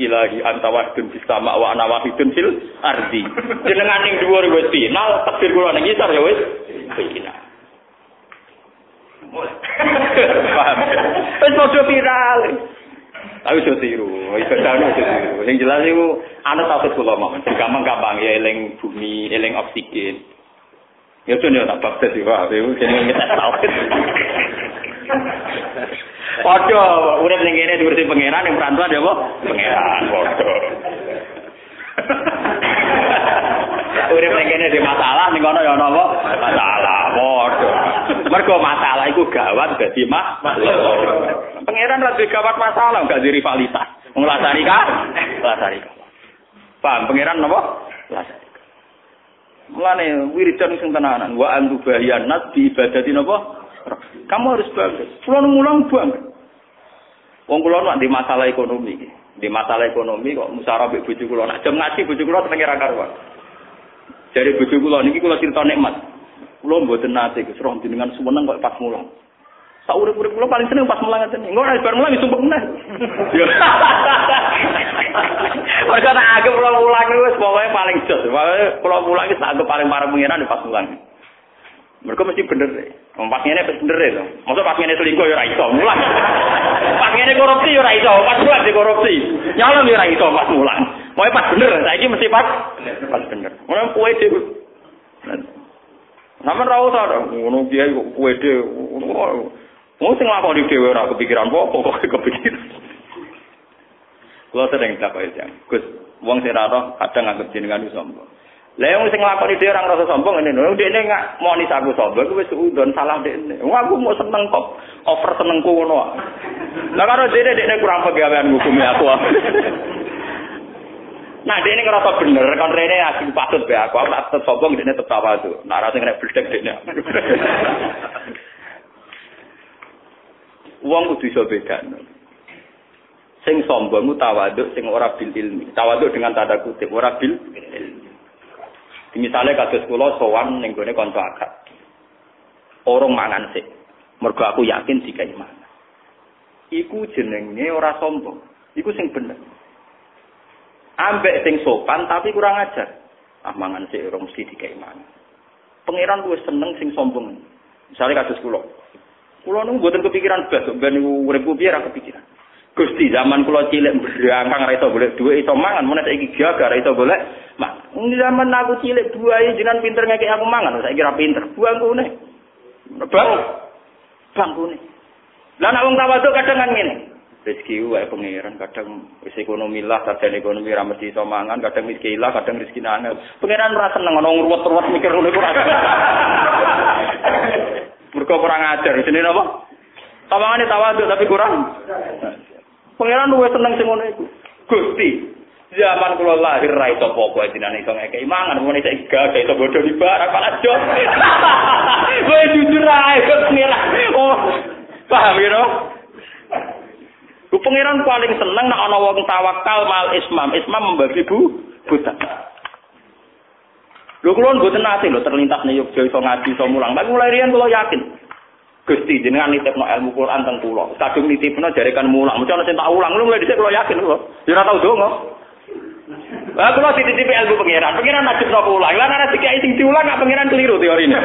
ilahi anta wahdun fis sama wa ana wahidun fil ardi jenengan ning dhuwur wis final takdir kula ning ngisor ya wis final mulai paham wis padha viral. Tapi iso tiru, iso dane iso tiru. Sing jelas iku ana tauhid kula mawon. Gampang-gampang ya eling bumi, eling oksigen. Ya dene tak bakses iki wae, jenenge ngetes tauhid. Padha urip ning kene diurus pangeran ning perantauan ya apa? Pangeran padha. Urip ning kene di masalah ning kono ya ana apa? Masalah padha. Mergo masalah iku gawat dadi masalah. Pangeran lagi gawat masalah, enggak di rivalitas. Ngelasari kah? Lasari kah? Paham pangeran napa? Lasari kah. Mulane wiridan sing tenanan wa antu bayanat di ibadati napa? Kamu harus bangga. Kula mulang bangga. Wong kula nek di masalah ekonomi iki. Di masalah ekonomi kok musyawarah mbek bojo kula. Nek jam ngaji bojo kula tenenge ra karuan. Jare bojo kula niki kula crita nikmat. Kula mboten nate Gus roh jenengan sumeneng kok pas mulang. Sak urip-urip kula paling seneng pas mulang ngeten. Engko nek bar mulang wis sumpek meneh. Yo. Ora ana agem kula mulang wis pokoke paling jos. Pokoke kula mulang wis anggap paling marang pengiran pas mulang. Mereka mesti bener deh. Pas ngene bener deh to. Mosok pas ngene selingkuh ya ora iso mulang. Pas ngene korupsi ya ora iso, pas mulang di korupsi. Nyalon ya ora iso pas mulang. Pokoke pas bener, saiki mesti pas bener. Ora kowe dhewe. Sampeyan ra usah ngono kiai kok kowe dhewe. Wong sing lakoni dhewe ora kepikiran apa kok kepikiran. Kulo sering takok ya, Gus, wong sing ra roh kadang anggap jenengan iso sombong. Lah wong sing nglakoni dhewe ora ngrasa sombong ngene lho, dekne gak moni aku sombong kuwi wis udon salah dekne. Wong aku mau seneng kok, over senengku ngono. Lah karo dekne kurang pegawean hukume aku. Nah, dekne ngrasa bener, kon rene asing patut be aku tetep sombong dekne tetep tawa tuh. Nah, rasa nek bledek dekne. Wong kudu iso bedakno. Sing sombong ku tawaduk, sing ora bil ilmi. Tawaduk dengan tanda kutip ora bil ilmi. Misalnya kados kula sowan ning gone kanca akad. Orang mangan sik. Mergo aku yakin dikai mangan. Iku jenenge ora sombong. Iku sing bener. Ambek sing sopan tapi kurang ajar. Ah mangan sik ora mesti dikai mangan. Pangeran luwih seneng sing sombong. Misalnya kados kula. Kula nu mboten kepikiran blas, ben niku uripku piye ra kepikiran. Gusti zaman kula cilik berangkang ra iso golek dhuwit iso mangan, mun saiki gagal ra iso golek. Mak, zaman aku cilik buahe jenengan pinter ngekek aku mangan, saiki ra pinter. Buangkune. Bangkune. Lah nek wong tawaduk kadang kan ngene. Rezeki wae pangeran kadang wis ekonomi lah, sarjana ekonomi ra mesti iso mangan, kadang miskin lah, kadang rezeki angel. Pangeran ora seneng ana ruwet-ruwet mikir ngono iku ora. Mergo kurang ajar, jenenge apa? Tawangane tawaduk tapi kurang. Pangeran luwih seneng sing ngono iku. Gusti, zaman kula lahir ra iso apa-apa jenengan iso ngekeki mangan, mun iki gak iso bodho di barak malah jo. Kowe jujur ae kok pangeran. Oh, paham ya, no? Ku pangeran paling seneng nek ana wong tawakal mal ismam. Ismam membagi buta. Lho kula mboten nate lho terlintas ning Yogya iso ngaji iso mulang. Tapi mulai riyen kula yakin. Gusti jenengan nitipno ilmu Quran teng kula. Kadung nitipno jarekan mulang. Mesti ana sing tak ulang. Lho mulai dhisik kula yakin kula. Ya ora tau donga. Lah kula dititipi ilmu pangeran. Pangeran najibno kula. Lah nek dikai sing diulang gak pangeran keliru teorine.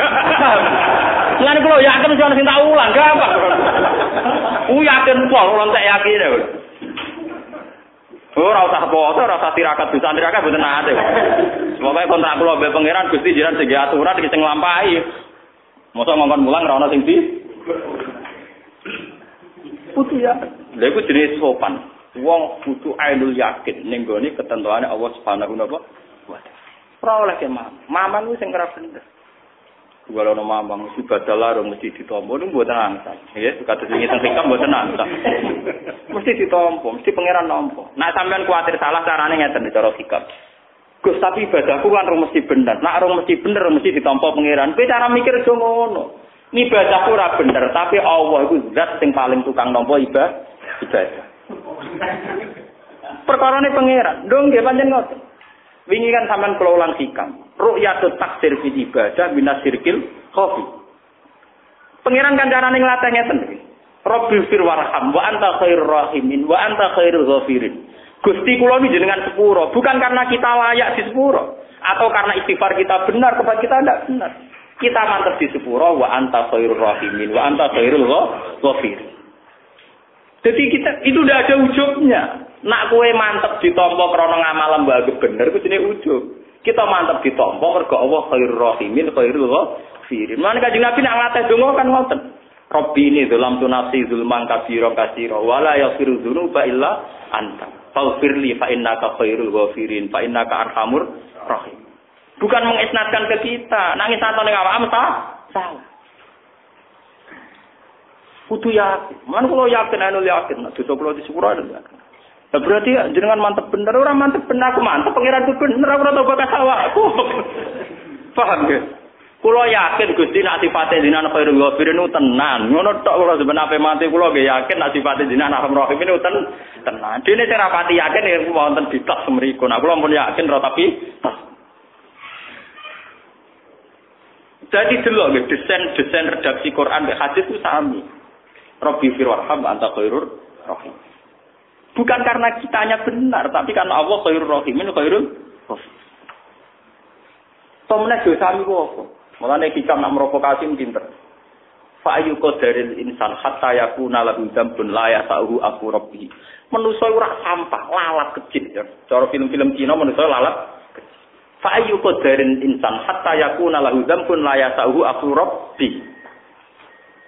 Lan kula yakin mesti ana sing tak ulang. Gampang. Yakin pol kula tak yakin. Ora usah poso, ora usah tirakat dosa tirakat mboten nate. Pokoke kontrak kula mbek pangeran Gusti jenengan sing aturan iki sing nglampahi. Mosok ngongkon mulang ora ana sing di. Putu ya. Lha iku jenenge sopan. Wong kudu ainul yakin ning gone ketentuane Allah Subhanahu wa taala. Ora oleh ke mamang ku sing ora bener. Kalau nama mamang mesti badal larung mesti ditompo niku mboten angsa. Nggih, kados sing teng hikam mboten angsa. Mesti ditompo, mesti pangeran nampa. Nek sampean kuwatir salah carane ngeten cara hikam. Gus tapi ibadahku kan mesti bener. Nek ora mesti bener mesti ditampa pangeran. Kowe cara mikir aja ngono. Ibadahku ora bener, tapi Allah iku zat sing paling tukang nampa ibadah. Perkarane pangeran. Ndong nggih pancen ngoten. Wingi kan sampean kula ulang hikam. Ru'yatut taksir fi ibadah binasirkil khofi. Pangeran kan carane nglatih ngeten iki. Rabbil fir warham wa anta khairur rahimin wa anta khairul ghafirin. Gusti kula niki jenengan sepuro, bukan karena kita layak di sepuro atau karena istighfar kita benar kepada kita tidak benar. Kita mantap di sepuro wa anta khairur rahimin wa anta khairul ghafirin. Jadi kita itu tidak ada ujubnya. Nak kowe mantep ditampa krana ngamal lembaga bener ku jenenge ujub. Kita mantep ditampa mergo Allah khairur rahimin khairul ghafirin. Lan Kanjeng Nabi nak nglatih donga kan ngoten. Rabbini dzalam tu nafsi zulman katsira katsira wa la yaghfiru dzunuba illa anta. Faghfirli fa innaka khairul ghafirin fa innaka arhamur rahim. Bukan mengisnadkan ke kita, nangis atane awakmu salah. Kudu yakin. Man kula yakin anu yakin, dosa kula disepuro anu yakin. Nah, berarti jenengan mantep bener, orang mantep bener aku mantep pangeran ku bener aku ora tau bakas awakku. Paham ya? Kula yakin Gusti nak sifate jenengan khairul ghafirin tenan. Ngono tok kula sebenarnya mati kula nggih yakin nak sifate jenengan arhamur rahim ini tenan. Dene sing ra pati yakin ya wonten ditok semriku. Nah kula pun yakin ora tapi jadi delok nggih desain redaksi Quran mek hadis itu sami. Rabbi fir warham anta khairur rahim. Bukan karena kitanya benar, tapi karena Allah khairur rahimin khairul ghafir. Tomne dosa mi kok. Mulane hikam nak merokokasi pinter. Fa ayu qadaril insan hatta yakuna lahu dzambun la yasahu aku rabbi. Manusa ora sampah, lalat kecil ya. Cara film-film Cina manusa lalat kecil. Fa ayu qadaril insan hatta yakuna lahu dzambun la yasahu aku rabbi.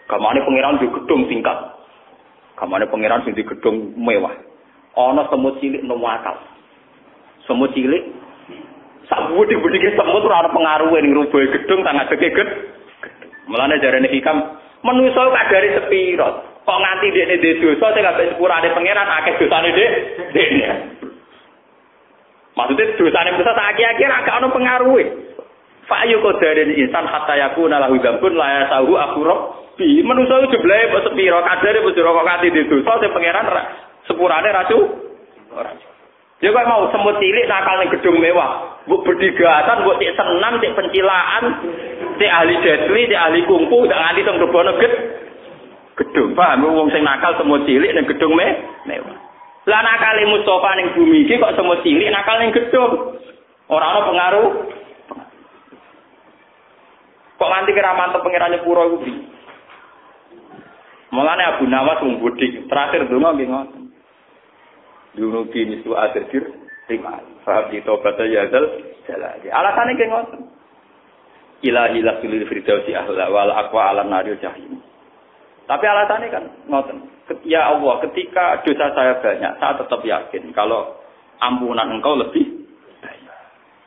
Kamane pangeran di gedung tingkat. Kamane pangeran sing di gedung mewah. Ana semut cilik nang wakal. Semut cilik sak budi-budike semut ora ana pengaruhe ning rubuhe gedung tang adeke gedung. Mulane jarene hikam manusa kadare sepiro. Kok nganti dekne dosa sing kabeh sepurane pangeran akeh dosane dekne. Maksudnya dosane manusa sak akeh-akeh ora ana pengaruhe. Fa ayu qadarin insan hatta yakuna lahu dzambun la yasahu akhurab bi manusa jeblae kok sepiro kadare wis kok nganti dosa sing pangeran sepurane racu ora. Ya kok mau semut cilik nakal ning gedung mewah, mbok berdigatan, mbok cek senam, cek pencilaan, cek ahli jetli, cek ahli kungfu, tak nganti teng rebono gedung. Paham wong sing nakal semut cilik ning gedung mewah. Lah nakale Mustofa ning bumi iki kok semut cilik nakal ning gedung. Ora ana pengaruh. Kok nganti kira mantep pangerane pura iku piye? Mulane Abu Nawas wong bodhik, terakhir donga nggih ngoten. Dulu kini su adir terima. Faham di tobat yazal jalali. Alasannya kayak ngoten. Ilahi lakulil firdausi ahla wal aqwa ala naril jahim. Tapi alasannya kan ngoten. Ya Allah, ketika dosa saya banyak, saya tetap yakin kalau ampunan Engkau lebih banyak.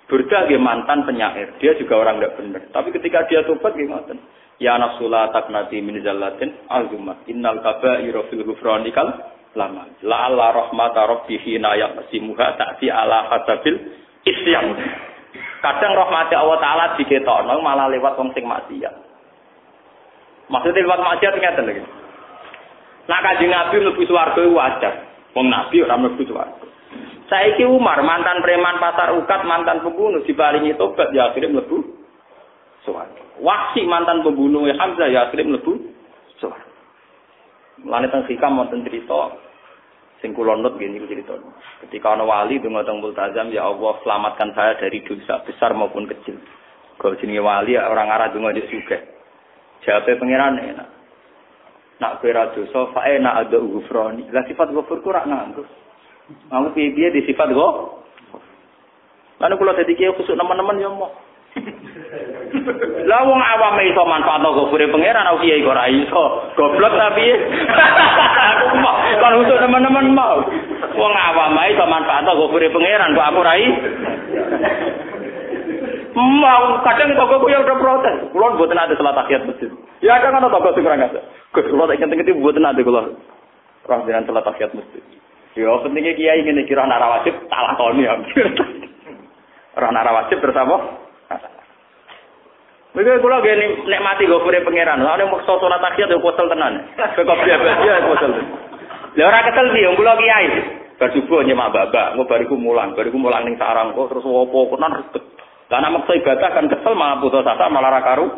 Burda mantan penyair, dia juga orang tidak benar. Tapi ketika dia tobat ngoten. Ya nafsula taknati min zallatin azumat. Innal kaba'ira fil ghufranikal lama la ala rahmata rabbihi na yaqsimuha ta'ti ala hasabil isyan. Kadang rahmat Allah taala diketokno malah lewat wong sing maksiat. Maksudnya lewat maksiat ngeten lho. Nah Kanjeng Nabi mlebu swarga wajar. Wong Nabi ora mlebu swarga. Saiki Umar mantan preman pasar ukat, mantan pembunuh diparingi tobat ya akhirnya mlebu swarga. Wahsi mantan pembunuh Hamzah ya akhirnya mlebu swarga. Mulane teng hikam wonten crita sing kula nut nggih niku crita. Ketika ana wali donga teng Multazam, ya Allah selamatkan saya dari dosa besar maupun kecil. Kalau jenenge wali orang arah donga nek sugih. Jawabe pangeran enak. Nak kowe ra dosa fa ena ada ghufrani. Lah sifat ghafur ku ra nganggo. Mau piye-piye di sifat go. Lan kula dadi kiye khusuk nemen-nemen ya Allah. Lah wong awam iso manfaat gofure pangeran aku kiai kok ora iso. Goblok ta piye? Aku mau kan untuk teman-teman mau. Wong awam iso manfaat gofure pangeran kok aku ora iso. Mau kadang toko ya udah protes. Kulo mboten ada salat tahiyat masjid. Ya kadang ana toko sing ora ngasih. Gus kulo tak ngene-ngene mboten ada kulo. Ora dengan salat tahiyat masjid. Ya pentingnya kiai ngene kira ana wajib tak lakoni ya. Ora ana wajib bersama. Mereka kalau gini nikmati gofure pangeran, lalu mau sholat tahiyat itu kosel tenan. Kok biasa dia kosel. Lah ora kesel sih, wong kula kiai. Bar subuh nyemak babak, engko bariku mulang ning sarang kok terus opo konan ribet. Lah nek maksa ibadah kan kesel malah putus asa malah ra karu.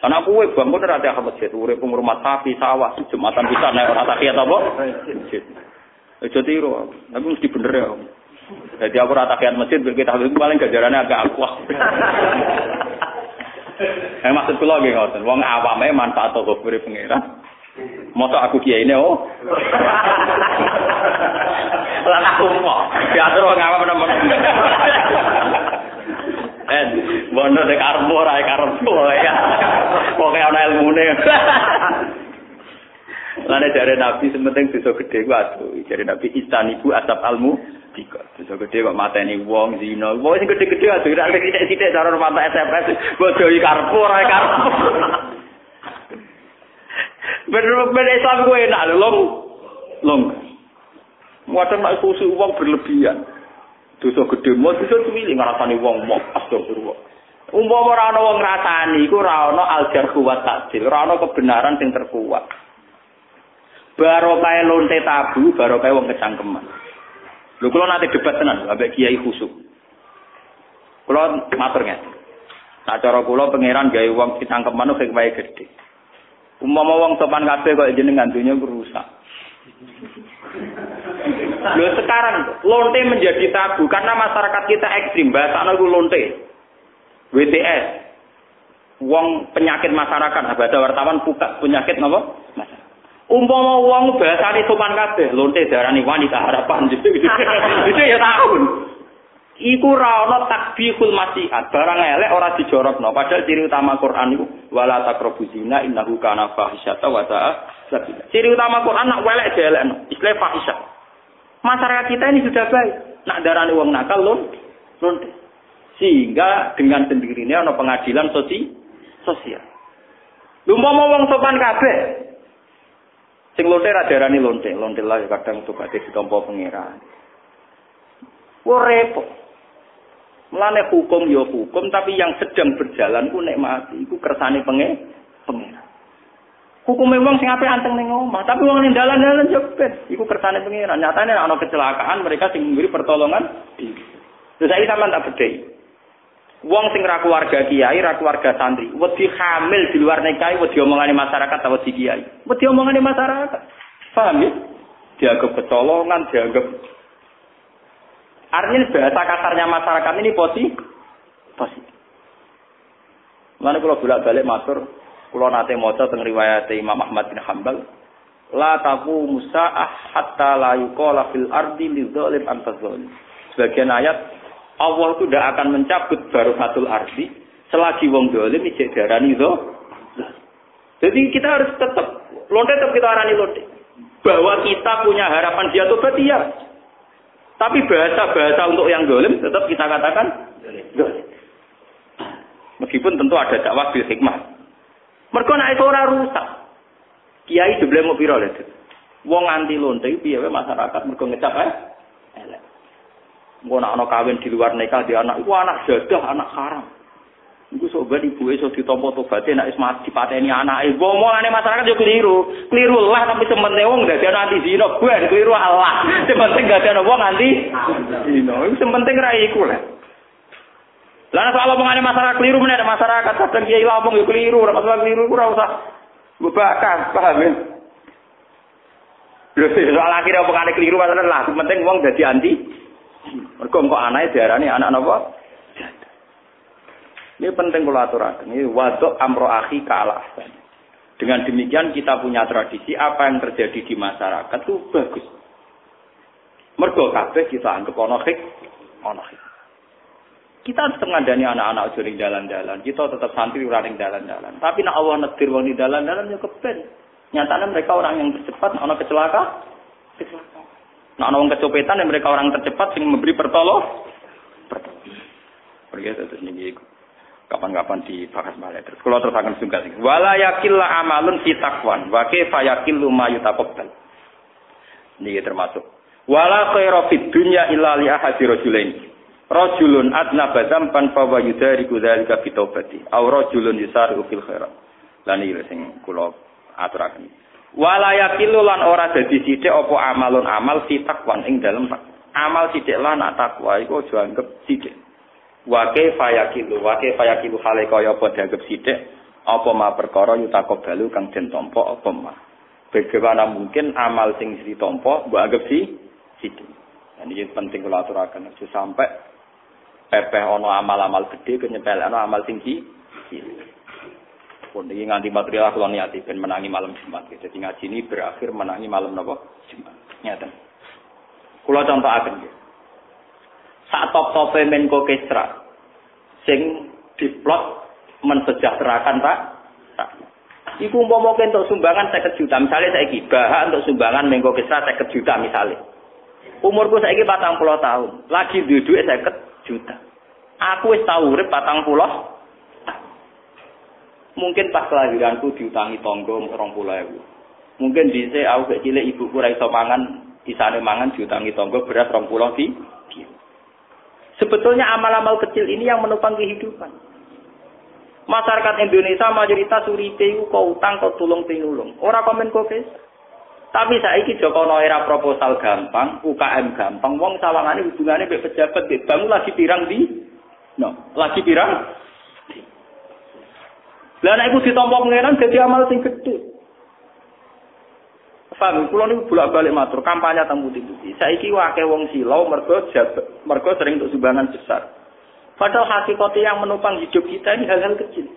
Karena kowe bangun ora ada masjid, urip ngurmat sapi, sawah, Jumatan bisa nek ora takiyat apa? Masjid. Aja tiru, aku mesti bener ya. Jadi aku ora takiyat masjid, kita paling gajarane agak akuah. Maksud kula nggih ngoten, wong awame manfaat kok urip pengiran. Mosok aku kiai ini oh. Lah aku mau diatur wong awam menawa. Bono dek karbo ora karbo ya. Pokoke ana ilmune. Lane jare Nabi sementing dosa gedhe ku aduh. Jare Nabi istanibu asab almu tiga. Dosa gedhe kok mateni wong zina. Wong sing gedhe-gedhe aduh ora sithik-sithik cara mata SMS bodohi karbo ora karbo. Bener Islam ku enak lho, long. Muatan nek susu wong berlebihan. Dosa gedhe mo dosa cilik ngrasani wong mok astagfirullah. Umpama ora ana wong ngrasani iku ora ana al-jarh wa ta'dil, ora ana kebenaran sing terkuat. Barokah lonte tabu, barokah wong kecangkeman. Lho kula nate debat tenan ambek Kiai Khusuk. Kula matur ngene. Sak cara kula pangeran gawe wong kecangkeman hikmahe gedhe. Umpama wong sopan kabeh kok jenengan donya rusak. Loh sekarang lonte menjadi tabu karena masyarakat kita ekstrim. Bahasane iku lonte. WTS. Wong penyakit masyarakat, bahasa wartawan buka penyakit napa? Masyarakat. Umpama wong bahasane sopan kabeh, lonte darani wanita harapan gitu. Itu ya tahun. Iku ra ana takbihul masihat, barang elek ora dijorokno. Padahal ciri utama Quran iku wala taqrabu zina innahu kana fahisyata wa sa'a sabila. Ciri utama Quran nak welek dielekno, istilah fahisyah. Masyarakat kita ini sudah baik. Nak darani wong nakal lonte. Sehingga dengan sendirinya ana pengadilan sosial. Umpama wong sopan kabeh. Sing lonte ra darani lonte lah kadang tobaté ditampa pangeran. Wo repot. Mulane hukum ya hukum, tapi yang sedang berjalan ku nek mati iku kersane pengen. Hukume wong sing ape anteng ning omah, tapi wong ning dalan-dalan yo ben iku kersane pengiran. Nyatane ana kecelakaan mereka sing memberi pertolongan. Terus saiki sampean tak bedhei. Wong sing ra keluarga kiai, ra keluarga santri, wedi hamil di luar nikah, wedi omongane masyarakat atau wedi kiai. Wedi omongane masyarakat. Paham ya? Dianggap kecolongan, dianggap artinya bahasa kasarnya masyarakat ini positif. Mana kalau bolak-balik matur, kalau nate maca teng riwayat Imam Ahmad bin Hanbal, la taqu musa'ah hatta la yuqala fil ardi lidzalim antazalim. Sebagian ayat Allah itu tidak akan mencabut barokatul ardi selagi wong zalim ijek darani itu. Jadi kita harus tetap kita arani lonte. Bahwa kita punya harapan dia tobat iya. Tapi bahasa-bahasa untuk yang zalim tetap kita katakan zalim. Meskipun tentu ada dakwah bil hikmah. Mergo nek ora rusak. Kiai jebule mau pira lho. Wong anti lonte piye wae masyarakat mergo ngecap elek. Engko nek ana kawin di luar nikah di anak iku anak jadah, anak haram. Iku sok ben ibuke iso ditampa tobaté nek wis mati dipateni anake. Omongane masyarakat yo keliru. Keliru lah tapi sementing wong dadi anti zina, ben keliru Allah. Sementing gak ada wong anti zina. Iku sementing ra iku lah. Lah nek kalau omongane masyarakat keliru meneh masyarakat kadang kiai ngomong yo keliru, ora masalah keliru ora usah bebakan, paham ya? Lho soal akhire omongane keliru masalah lah, sementing wong dadi anti. Mergo kok anake diarani anak napa? Ini penting kalau aturaken. Ini wadok amro akhi ka'ala ahsan. Dengan demikian kita punya tradisi apa yang terjadi di masyarakat itu bagus. Mergo kabeh kita anggap ana hik. Kita harus ngandani anak-anak aja ning dalan-dalan. Kita tetap santri ora ning dalan-dalan. Tapi nek Allah netir wong di dalan-dalan ya keben. Nyatane mereka orang yang tercepat ana kecelakaan. Nek ana wong kecopetan ya mereka orang tercepat sing memberi pertolongan. Pergi terus niki kapan-kapan dibahas malah terus. Kalau terus akan sungguh. Wala yakilla amalun fi taqwan wa kaifa yakillu ma yutaqabbal. Niki termasuk. Wala khaira fid dunya illa li ahadi rajulain. Rajulun adnaba dzamban fa wa yudariku dzalika bi taubati. Aw rajulun yusari'u fil khairat. Lan iki sing kula aturaken. Wala yakilu lan ora dadi sithik apa amalun amal fi taqwan ing dalem amal sithik lan takwa iku aja anggap sithik. Wa kaifa yakilu hale kaya apa dianggap sithik apa ma perkara yutakobalu kang den tampa apa ma. Bagaimana mungkin amal sing ditampa mbok anggap sithik. Ini penting kula aturaken aja sampai pepeh ana amal-amal gedhe kenyepelekno amal sing cilik. Pun iki nganti material kula niati ben menangi malam Jumat. Jadi ngaji ini berakhir menangi malam napa? Jumat. Nyata. Kula contohaken nggih. Sak top-tope Menko Kesra sing diplot mensejahterakan Pak. Iku umpama entuk sumbangan 50 juta, misalnya saiki bahak untuk sumbangan Menko Kesra 50 juta misalnya. Umurku saiki 40 tahun, lagi duwe 50 juta. Aku wis tau urip 40. Mungkin pas kelahiranku diutangi tangga 20.000. Mungkin dhisik aku gek cilik ibuku ora iso mangan, isane mangan diutangi tangga beras 20 di. Sebetulnya amal-amal kecil ini yang menopang kehidupan. Masyarakat Indonesia mayoritas uripe iku kok utang kok tulung pinulung. Ora komen kokes. Tapi saiki Jokono era proposal gampang, UKM gampang, wong sawangane hubungane mbek pejabat, mbek bangun lagi pirang di. No, lagi pirang. Lah nek iku ditampa pengenan dadi amal sing gedhe. Paham, kula niku bolak-balik matur kampanye teng putih-putih. Saiki akeh wong silau mergo sering untuk sumbangan besar. Padahal hakikatnya yang menopang hidup kita ini hal-hal kecil.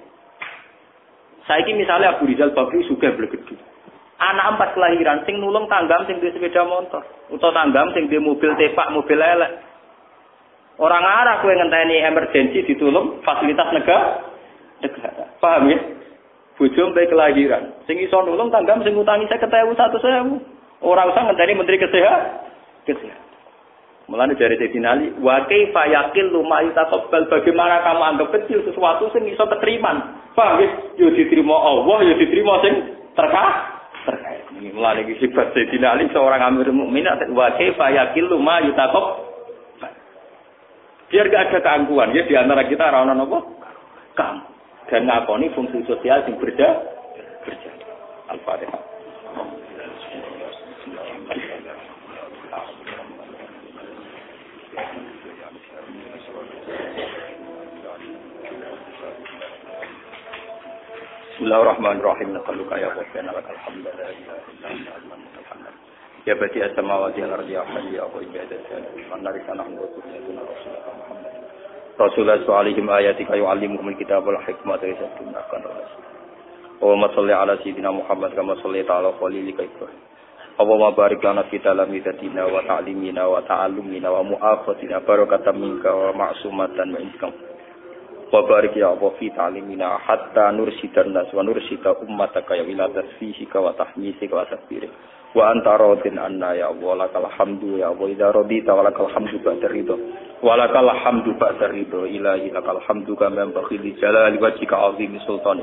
Saiki misalnya Abu Rizal Bakri sugih blegedhe. Anak 4 kelahiran sing nulung tanggam sing duwe sepeda motor, utawa tanggam sing duwe mobil tepak, mobil elek. Orang arah kowe ngenteni emergensi ditulung fasilitas negara. Paham ya? Bojo mbek kelahiran. Sing iso nulung tanggam sing ngutangi 50.000 100.000. Ora usah ngenteni menteri kesehatan. Mulane dari Sayyidina Ali, wa kaifa yaqillu ma yataqabbal, bagaimana kamu anggap kecil sesuatu sing iso keteriman. Paham ya? Yo diterima Allah, yo diterima sing terkait. Ini mulane iki sifat Sayyidina Ali seorang Amirul Mukminin, wa kaifa yaqillu ma yataqabbal. Biar gak ada keangkuhan ya di antara kita ora ono napa? Kamu dan ngakoni fungsi sosial yang berjalan. Al-Fatihah. Bismillahirrahmanirrahim. Nasalluka ya Rabbana lakal hamdu la ilaha illa anta. Ya bati as-samawati wal ardi ya hayyu ya qayyum ya dzal jalali wa ikram. Rasulullah sallallahu ayatika yu'allimuhumul kitaba wal hikmata wa yuzakkihim. Allahumma shalli ala sayyidina Muhammad kama shallaita ala khalilika Ibrahim. Allahumma barik lana fi talamidatina wa ta'limina wa ta'allumina wa mu'afatina barakatan minka wa ma'sumatan wa intikam. Wa barik ya Allah fi ta'limina hatta nursidan nas wa nursida ummataka ya ila tasfihika wa tahmisika wa tasbirika. Wa anta radin anna ya Allah lakal hamdu ya Allah idza radita wa lakal hamdu ba'da ridha wa lakal hamdu ba'da ridha ilahi lakal hamdu kama yanbaghi li jalali wajhika azimi sultani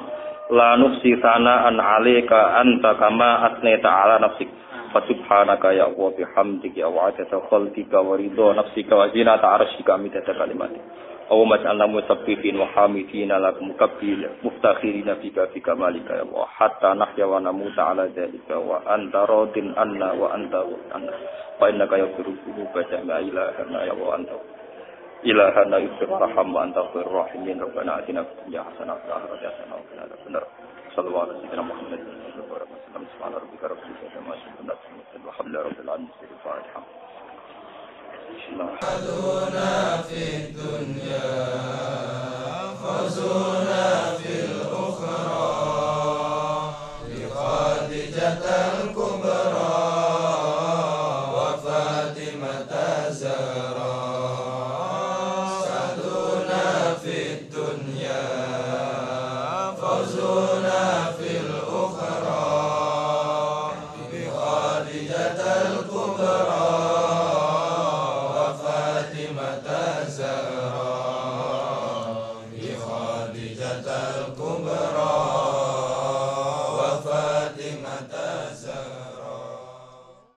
la nufsi sana'an 'alaika anta kama asnaita 'ala nafsik fa subhanaka ya Allah bihamdika wa 'adada khalqika wa ridha nafsika wa zinata 'arsyika midada kalimatik. Allahumma ij'alna musabbihina wa hamidina lakum mukabbirina muftakhirina bika malika ya Allah hatta nahya wa namuta ala dzalika wa anta radin anna wa anta anna fa innaka yaghfiru dhunuba jami'a ilahana ya wa anta ilahana yusraham wa anta khairur rahimin rabbana atina fid dunya hasanah wa fil akhirati hasanah wa qina adzabannar sallallahu alaihi wa sallam Muhammadin sallallahu alaihi wa sallam subhana rabbika rabbil izzati amma yasifun walhamdulillahi rabbil alamin. Al-Fatihah. خذونا في الدنيا خذونا في الأخرى لخادجة الكبرى وفاطمة الزهراء خذونا في الدنيا خذونا في الأخرى لخادجة الكبرى Zahra